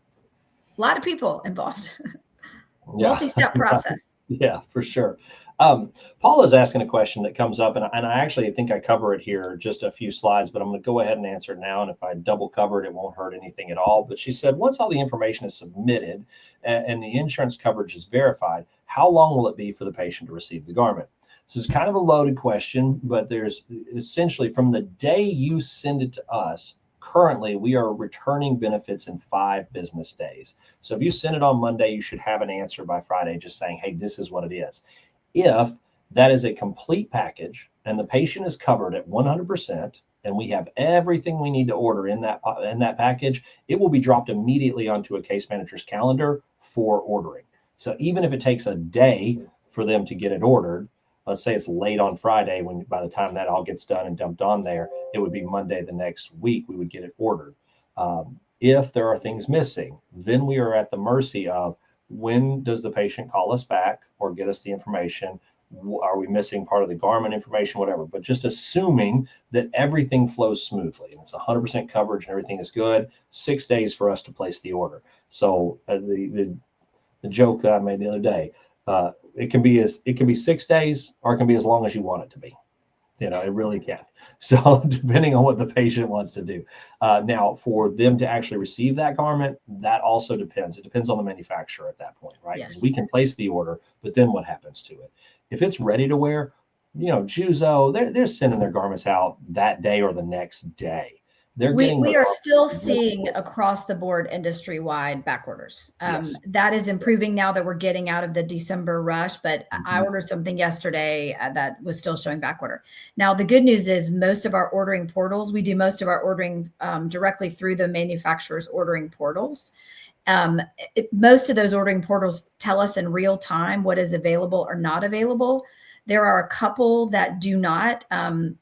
A lot of people involved. Multi-step process. Yeah, for sure. Paula's asking a question that comes up, and I actually think I cover it here just a few slides, but I'm going to go ahead and answer it now. And if I double cover it, it won't hurt anything at all. But she said, once all the information is submitted and the insurance coverage is verified, how long will it be for the patient to receive the garment? So it's kind of a loaded question, but there's essentially from the day you send it to us, currently we are returning benefits in 5 business days. So if you send it on Monday, you should have an answer by Friday just saying, hey, this is what it is. If that is a complete package and the patient is covered at 100% and we have everything we need to order in that package, it will be dropped immediately onto a case manager's calendar for ordering. So even if it takes a day for them to get it ordered, let's say it's late on Friday, when by the time that all gets done and dumped on there, it would be Monday the next week we would get it ordered. If there are things missing, then we are at the mercy of when does the patient call us back or get us the information? Are we missing part of the garment information, whatever? But just assuming that everything flows smoothly and it's 100% coverage and everything is good, 6 days for us to place the order. So the joke that I made the other day, it can be 6 days or it can be as long as you want it to be. It really can. So depending on what the patient wants to do. Now, for them to actually receive that garment, that also depends. It depends on the manufacturer at that point, right? Because we can place the order, but then what happens to it? If it's ready to wear, Juzo, they're sending their garments out that day or the next day. We are still seeing across the board industry-wide back orders. Yes. That is improving now that we're getting out of the December rush, but I ordered something yesterday that was still showing back order. Now, the good news is most of our ordering portals, we do most of our ordering directly through the manufacturer's ordering portals. Most of those ordering portals tell us in real time what is available or not available. There are a couple that do not.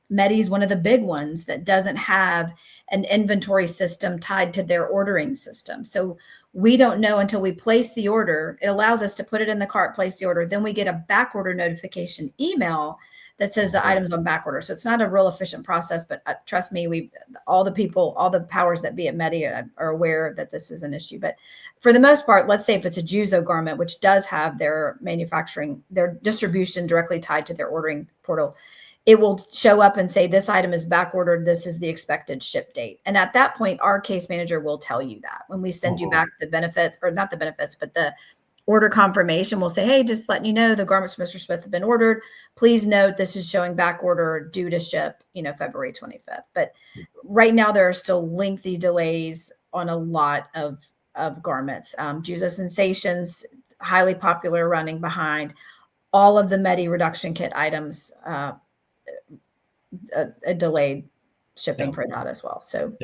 Medi's one of the big ones that doesn't have an inventory system tied to their ordering system. So we don't know until we place the order. It allows us to put it in the cart, place the order. Then we get a back order notification email that says the item's on back order. So it's not a real efficient process, but trust me, all the powers that be at Medi are aware that this is an issue. But for the most part, let's say if it's a Juzo garment, which does have their distribution directly tied to their ordering portal, it will show up and say, this item is back ordered. This is the expected ship date. And at that point, our case manager will tell you that when we send you back the benefits, or not the benefits, but the order confirmation, we'll say, hey, just letting you know the garments from Mr. Smith have been ordered. Please note this is showing back order due to ship, February 25th. But right now there are still lengthy delays on a lot of garments. Juzo Sensations, highly popular, running behind. All of the Medi reduction kit items, a delayed shipping for that as well. So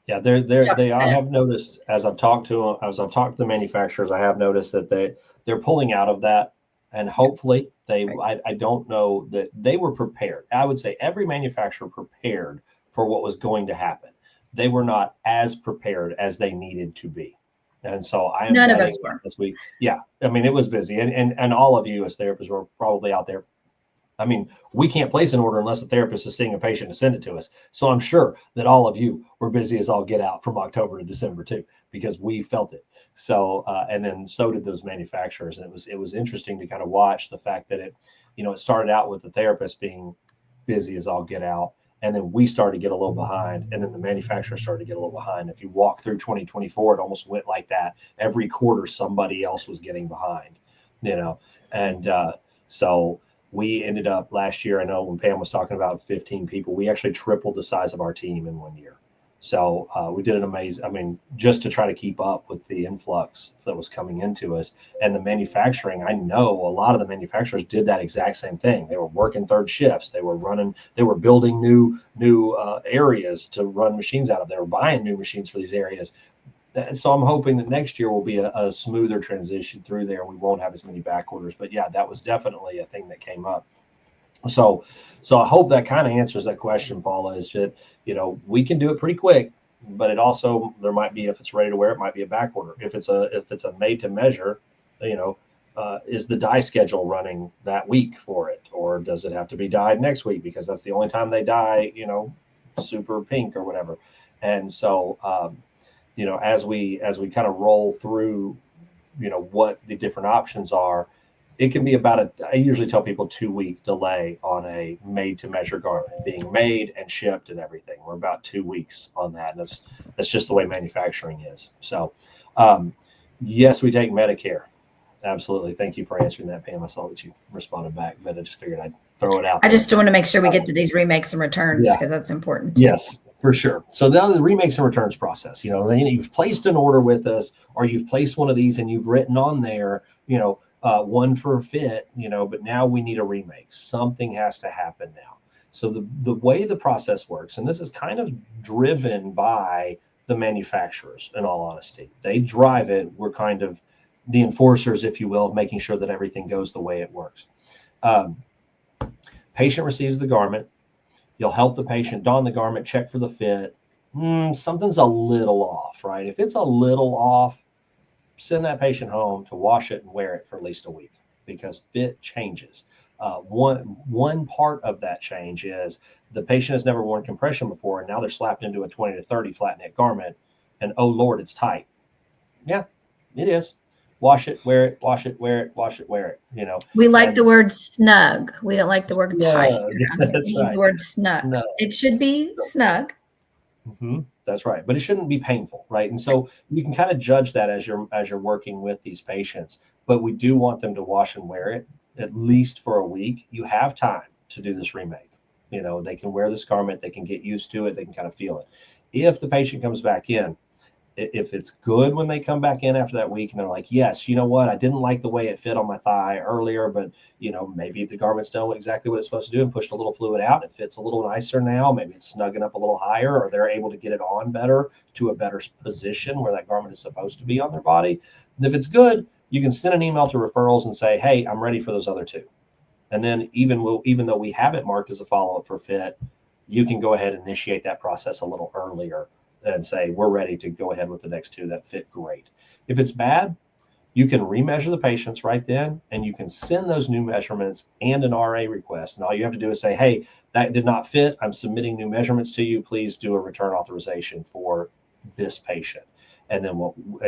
yeah, I have noticed as I've talked to the manufacturers, I have noticed that they're pulling out of that, and hopefully I don't know that they were prepared. I would say every manufacturer prepared for what was going to happen. They were not as prepared as they needed to be. And so none of us were this week. Yeah. I mean, it was busy, and all of you as therapists were probably out there. I mean, we can't place an order unless the therapist is seeing a patient to send it to us. So I'm sure that all of you were busy as all get out from October to December too, because we felt it. So, and then so did those manufacturers. And it was interesting to kind of watch the fact that it started out with the therapist being busy as all get out. And then we started to get a little behind, and then the manufacturer started to get a little behind. If you walk through 2024, it almost went like that. Every quarter, somebody else was getting behind, and so we ended up last year. I know when Pam was talking about 15 people, we actually tripled the size of our team in 1 year. So we did an amazing, just to try to keep up with the influx that was coming into us. And the manufacturing, I know a lot of the manufacturers did that exact same thing. They were working third shifts. They were building new areas to run machines out of. They were buying new machines for these areas. So I'm hoping that next year will be a smoother transition through there. We won't have as many back orders, but yeah, that was definitely a thing that came up. So I hope that kind of answers that question, Paula, is that, we can do it pretty quick, but it also, there might be, if it's ready to wear, it might be a back order. If it's a made to measure, is the dye schedule running that week for it? Or does it have to be dyed next week? Because that's the only time they dye, super pink or whatever. And so, as we kind of roll through, what the different options are, it can be I usually tell people 2-week delay on a made to measure garment being made and shipped and everything. We're about 2 weeks on that. And that's just the way manufacturing is. So, yes, we take Medicare. Absolutely. Thank you for answering that, Pam. I saw that you responded back, but I just figured I'd throw it out I there. just want to make sure we get to these remakes and returns because that's important too. Yes, for sure. So now the remakes and returns process, you've placed an order with us, or you've placed one of these and you've written on there, one for a fit, but now we need a remake. Something has to happen now. So the way the process works, and this is kind of driven by the manufacturers, in all honesty, they drive it. We're kind of the enforcers, if you will, of making sure that everything goes the way it works. Patient receives the garment. You'll help the patient don the garment, check for the fit. Something's a little off, right? If it's a little off, send that patient home to wash it and wear it for at least a week, because fit changes. One part of that change is the patient has never worn compression before, and now they're slapped into a 20 to 30 flat neck garment, and oh Lord, it's tight. Yeah, it is. Wash it, wear it, wash it, wear it, wash it, wear it. We like the word snug. We don't like the word tight. That's Use right. the word snug. No. It should be snug. Mm-hmm. That's right. But it shouldn't be painful, right? And so you can kind of judge that as you're working with these patients. But we do want them to wash and wear it at least for a week. You have time to do this remake. They can wear this garment, they can get used to it, they can kind of feel it. If the patient comes back in, if it's good when they come back in after that week and they're like, yes, you know what, I didn't like the way it fit on my thigh earlier, but maybe the garment's done exactly what it's supposed to do and pushed a little fluid out. It fits a little nicer now. Maybe it's snugging up a little higher, or they're able to get it on better to a better position where that garment is supposed to be on their body. And if it's good, you can send an email to referrals and say, hey, I'm ready for those other two. And then even though we have it marked as a follow-up for fit, you can go ahead and initiate that process a little earlier and say, we're ready to go ahead with the next two that fit great. If it's bad, you can remeasure the patients right then, and you can send those new measurements and an RA request. And all you have to do is say, hey, that did not fit. I'm submitting new measurements to you. Please do a return authorization for this patient. And then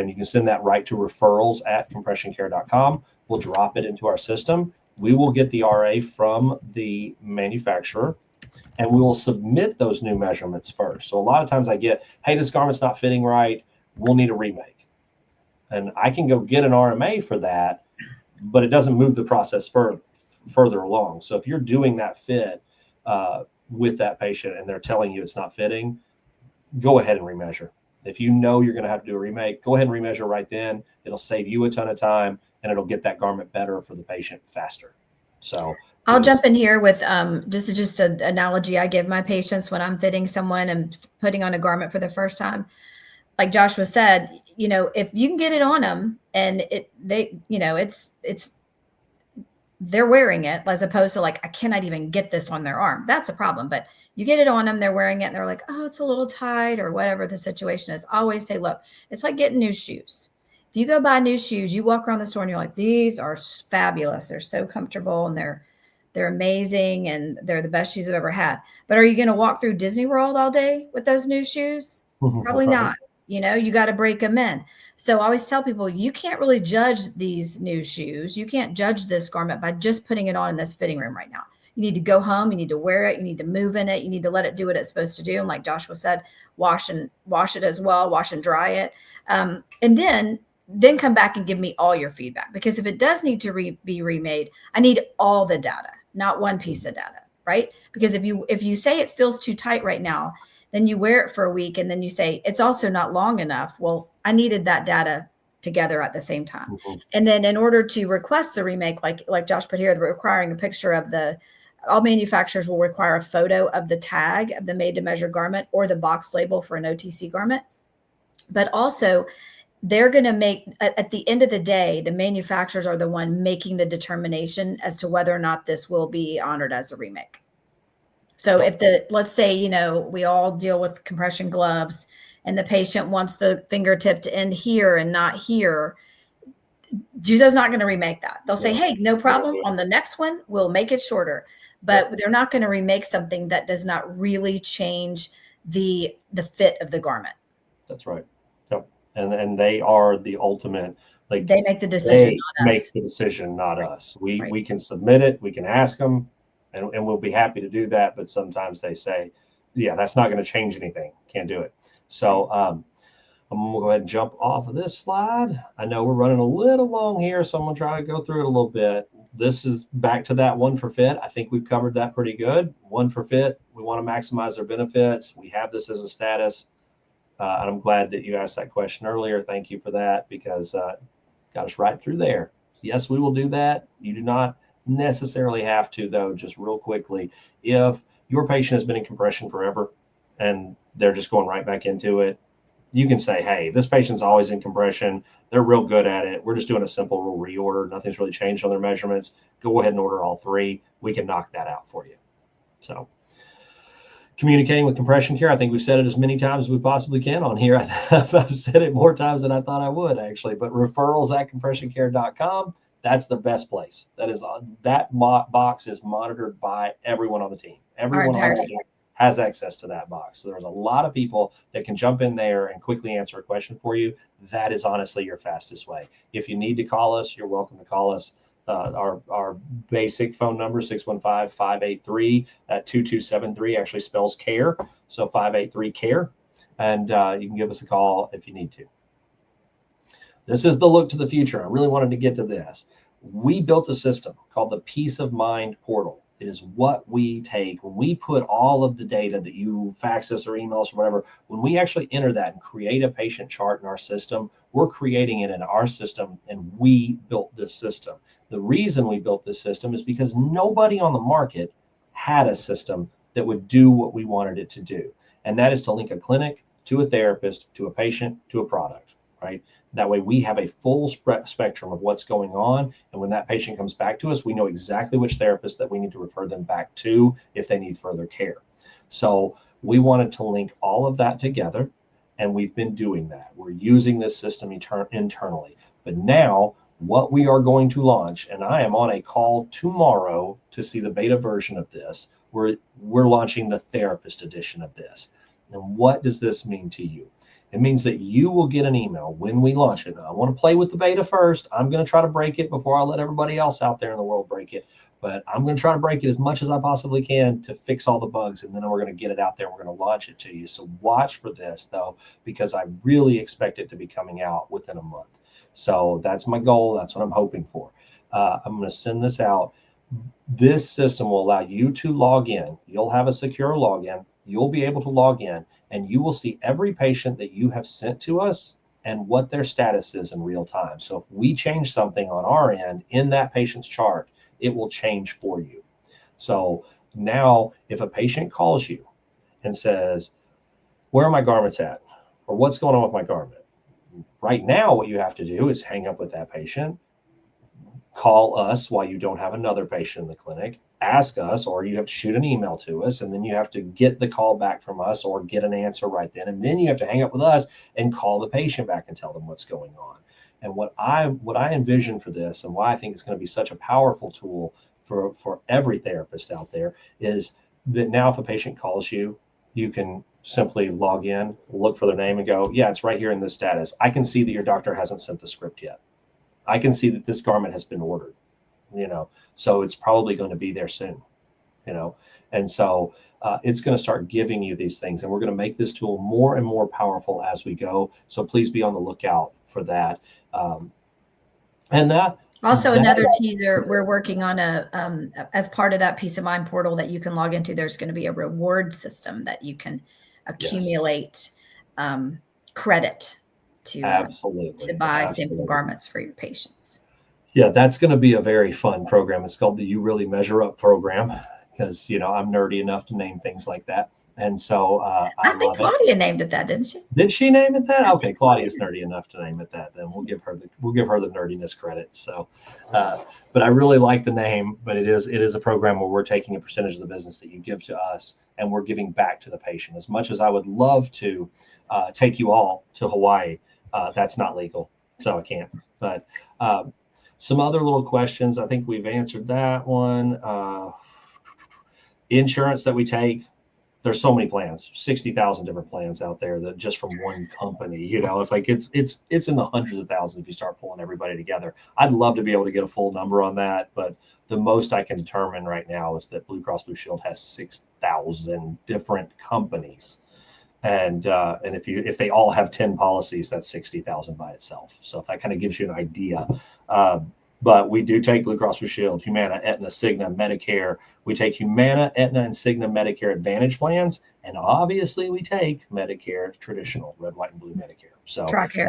you can send that right to referrals@compressioncare.com. We'll drop it into our system. We will get the RA from the manufacturer, and we will submit those new measurements first. So a lot of times I get, hey, this garment's not fitting right. We'll need a remake. And I can go get an RMA for that, but it doesn't move the process further along. So if you're doing that fit with that patient and they're telling you it's not fitting, go ahead and remeasure. If you know you're going to have to do a remake, go ahead and remeasure right then. It'll save you a ton of time, and it'll get that garment better for the patient faster. So I'll jump in here with just an analogy I give my patients when I'm fitting someone and putting on a garment for the first time. Like Joshua said, if you can get it on them and they're wearing it, as opposed to like, I cannot even get this on their arm. That's a problem. But you get it on them, they're wearing it, and they're like, oh, it's a little tight, or whatever the situation is. I always say, look, it's like getting new shoes. If you go buy new shoes, you walk around the store and you're like, these are fabulous. They're so comfortable and they're amazing and they're the best shoes I've ever had. But are you going to walk through Disney World all day with those new shoes? Probably not. You got to break them in. So I always tell people, you can't really judge these new shoes. You can't judge this garment by just putting it on in this fitting room right now. You need to go home. You need to wear it. You need to move in it. You need to let it do what it's supposed to do. And like Joshua said, wash it as well, wash and dry it. And then come back and give me all your feedback. Because if it does need to be remade, I need all the data, not one piece of data, right? Because if you say it feels too tight right now, then you wear it for a week and then you say it's also not long enough. Well, I needed that data together at the same time. Mm-hmm. And then in order to request a remake, like Josh put here, requiring a picture of all manufacturers will require a photo of the tag of the made to measure garment or the box label for an OTC garment. But also they're going to make, at the end of the day, the manufacturers are the one making the determination as to whether or not this will be honored as a remake. So if let's say, we all deal with compression gloves and the patient wants the fingertip to end here and not here, Juzo's not going to remake that. They'll say, hey, no problem. On the next one, we'll make it shorter. But they're not going to remake something that does not really change the fit of the garment. That's right. Yep. And they are the ultimate Like They make the decision, they not make us. the decision, not Right. us. We Right. can submit it, we can ask them, and we'll be happy to do that. But sometimes they say, yeah, that's not going to change anything. Can't do it. So I'm going to go ahead and jump off of this slide. I know we're running a little long here, so I'm going to try to go through it a little bit. This is back to that one for fit. I think we've covered that pretty good. One for fit. We want to maximize their benefits. We have this as a status. And I'm glad that you asked that question earlier. Thank you for that, because got us right through there. Yes, we will do that. You do not necessarily have to, though. Just real quickly, if your patient has been in compression forever and they're just going right back into it, you can say, hey, this patient's always in compression. They're real good at it. We're just doing a simple rule reorder. Nothing's really changed on their measurements. Go ahead and order all three. We can knock that out for you. So communicating with compression care, I think we've said it as many times as we possibly can on here. I've said it more times than I thought I would, actually. But referrals@compressioncare.com, that's the best place. That box is monitored by everyone on the team. Everyone on the team has access to that box. So there's a lot of people that can jump in there and quickly answer a question for you. That is honestly your fastest way. If you need to call us, you're welcome to call us. Our basic phone number, 615-583-2273, actually spells care. So 583-CARE. And you can give us a call if you need to. This is the look to the future. I really wanted to get to this. We built a system called the Peace of Mind Portal. It is what we take when we put all of the data that you fax us or email us or whatever. When we actually enter that and create a patient chart in our system, we're creating it in our system, and we built this system. The reason we built this system is because nobody on the market had a system that would do what we wanted it to do. And that is to link a clinic to a therapist, to a patient, to a product, right? That way we have a full spectrum of what's going on. And when that patient comes back to us, we know exactly which therapist that we need to refer them back to if they need further care. So we wanted to link all of that together, and we've been doing that. We're using this system internally. But now what we are going to launch, and I am on a call tomorrow to see the beta version of this, we're launching the therapist edition of this. And what does this mean to you? It means that you will get an email when we launch it. Now, I want to play with the beta first. I'm going to try to break it before I let everybody else out there in the world break it. But I'm going to try to break it as much as I possibly can to fix all the bugs. And then we're going to get it out there. We're going to launch it to you. So watch for this, though, because I really expect it to be coming out within a month. So that's my goal. That's what I'm hoping for. I'm going to send this out. This system will allow you to log in. You'll have a secure login. You'll be able to log in, and you will see every patient that you have sent to us and what their status is in real time. So if we change something on our end in that patient's chart, it will change for you. So now if a patient calls you and says, where are my garments at? Or what's going on with my garment? Right now, what you have to do is hang up with that patient, call us while you don't have another patient in the clinic, ask us, or you have to shoot an email to us, and then you have to get the call back from us or get an answer right then. And then you have to hang up with us and call the patient back and tell them what's going on. And what I envision for this, and why I think it's going to be such a powerful tool for every therapist out there, is that now if a patient calls you, you can simply log in, look for their name, and go, yeah, it's right here in this status. I can see that your doctor hasn't sent the script yet. I can see that this garment has been ordered, so it's probably going to be there soon, and so it's going to start giving you these things, and we're going to make this tool more and more powerful as we go. So please be on the lookout for that. Another teaser, we're working on as part of that Peace of Mind portal that you can log into, there's going to be a reward system that you can accumulate credit to buy sample garments for your patients. Yeah, that's going to be a very fun program. It's called the You Really Measure Up program, because I'm nerdy enough to name things like that. And so I think Claudia named it that, didn't she? Did she name it that? Okay, Claudia's nerdy enough to name it that. Then we'll give her the nerdiness credit. So, but I really like the name. But it is a program where we're taking a percentage of the business that you give to us, and we're giving back to the patient. As much as I would love to take you all to Hawaii, that's not legal, so I can't. But some other little questions. I think we've answered that one. Insurance that we take. there's so many plans, 60,000 different plans out there that just from one company, you know, it's like it's in the hundreds of thousands if you start pulling everybody together. I'd love to be able to get a full number on that, but the most I can determine right now is that Blue Cross Blue Shield has 6,000 different companies. And if they all have 10 policies, that's 60,000 by itself. So if that kind of gives you an idea, but we do take Blue Cross Blue Shield, Humana, Aetna, Cigna, Medicare. We take Humana, Aetna, and Cigna Medicare Advantage plans, and obviously we take Medicare traditional red, white, and blue Medicare. So TRICARE.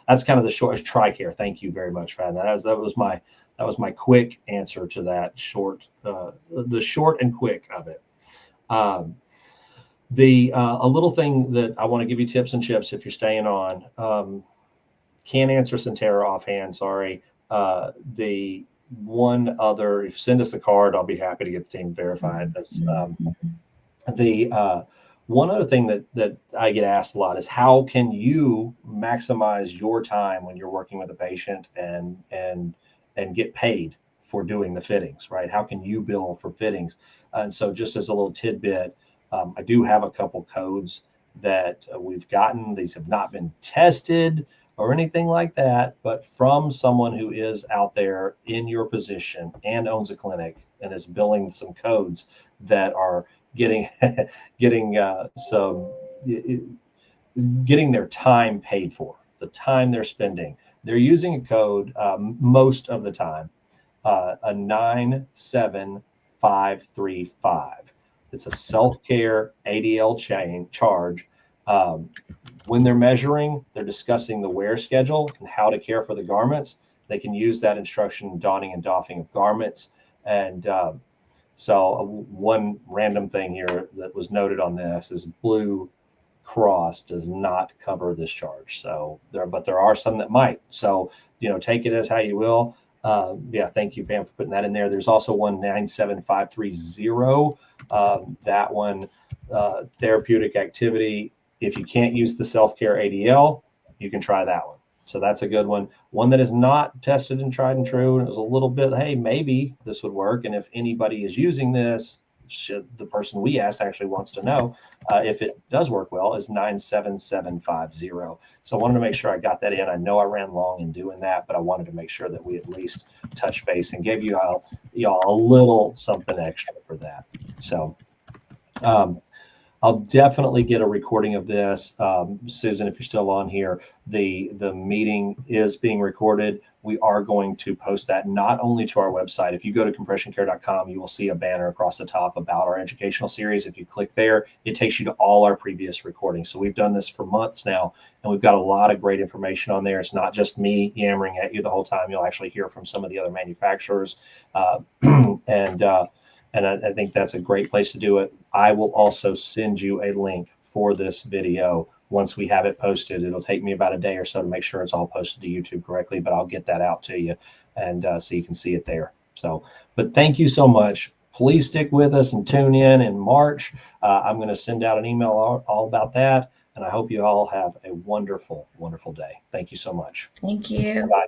that's kind of the short TRICARE. Thank you very much, Fran. That was my quick answer to that short, the short and quick of it. A little thing that I want to give you tips and chips if you're staying on. Can't answer Sentara offhand, sorry. The one other, if you send us the card, I'll be happy to get the team verified. That's the one other thing that I get asked a lot is how can you maximize your time when you're working with a patient and get paid for doing the fittings, right? How can you bill for fittings? And so just as a little tidbit, I do have a couple codes that we've gotten. These have not been tested or anything like that, but from someone who is out there in your position and owns a clinic and is billing some codes that are getting getting their time paid for, the time they're spending. They're using a code most of the time, a 97535. It's a self-care ADL charge. When they're measuring, they're discussing the wear schedule and how to care for the garments. They can use that instruction in donning and doffing of garments. And so one random thing here that was noted on this is Blue Cross does not cover this charge. So there are some that might. So, take it as how you will. Thank you, Pam, for putting that in there. There's also one 97530. That one, therapeutic activity. If you can't use the self-care ADL, you can try that one. So that's a good one. One that is not tested and tried and true. And it was a little bit, hey, maybe this would work. And if anybody is using this, the person we asked actually wants to know if it does work well, is 97750. So I wanted to make sure I got that in. I know I ran long in doing that, but I wanted to make sure that we at least touch base and gave you all a little something extra for that. So I'll definitely get a recording of this. Susan, if you're still on here, the meeting is being recorded. We are going to post that not only to our website. If you go to compressioncare.com, you will see a banner across the top about our educational series. If you click there, it takes you to all our previous recordings. So we've done this for months now, and we've got a lot of great information on there. It's not just me yammering at you the whole time. You'll actually hear from some of the other manufacturers. And I think that's a great place to do it. I will also send you a link for this video once we have it posted. It'll take me about a day or so to make sure it's all posted to YouTube correctly, but I'll get that out to you and so you can see it there. So, but thank you so much. Please stick with us and tune in March. I'm going to send out an email all about that. And I hope you all have a wonderful, wonderful day. Thank you so much. Thank you. Bye.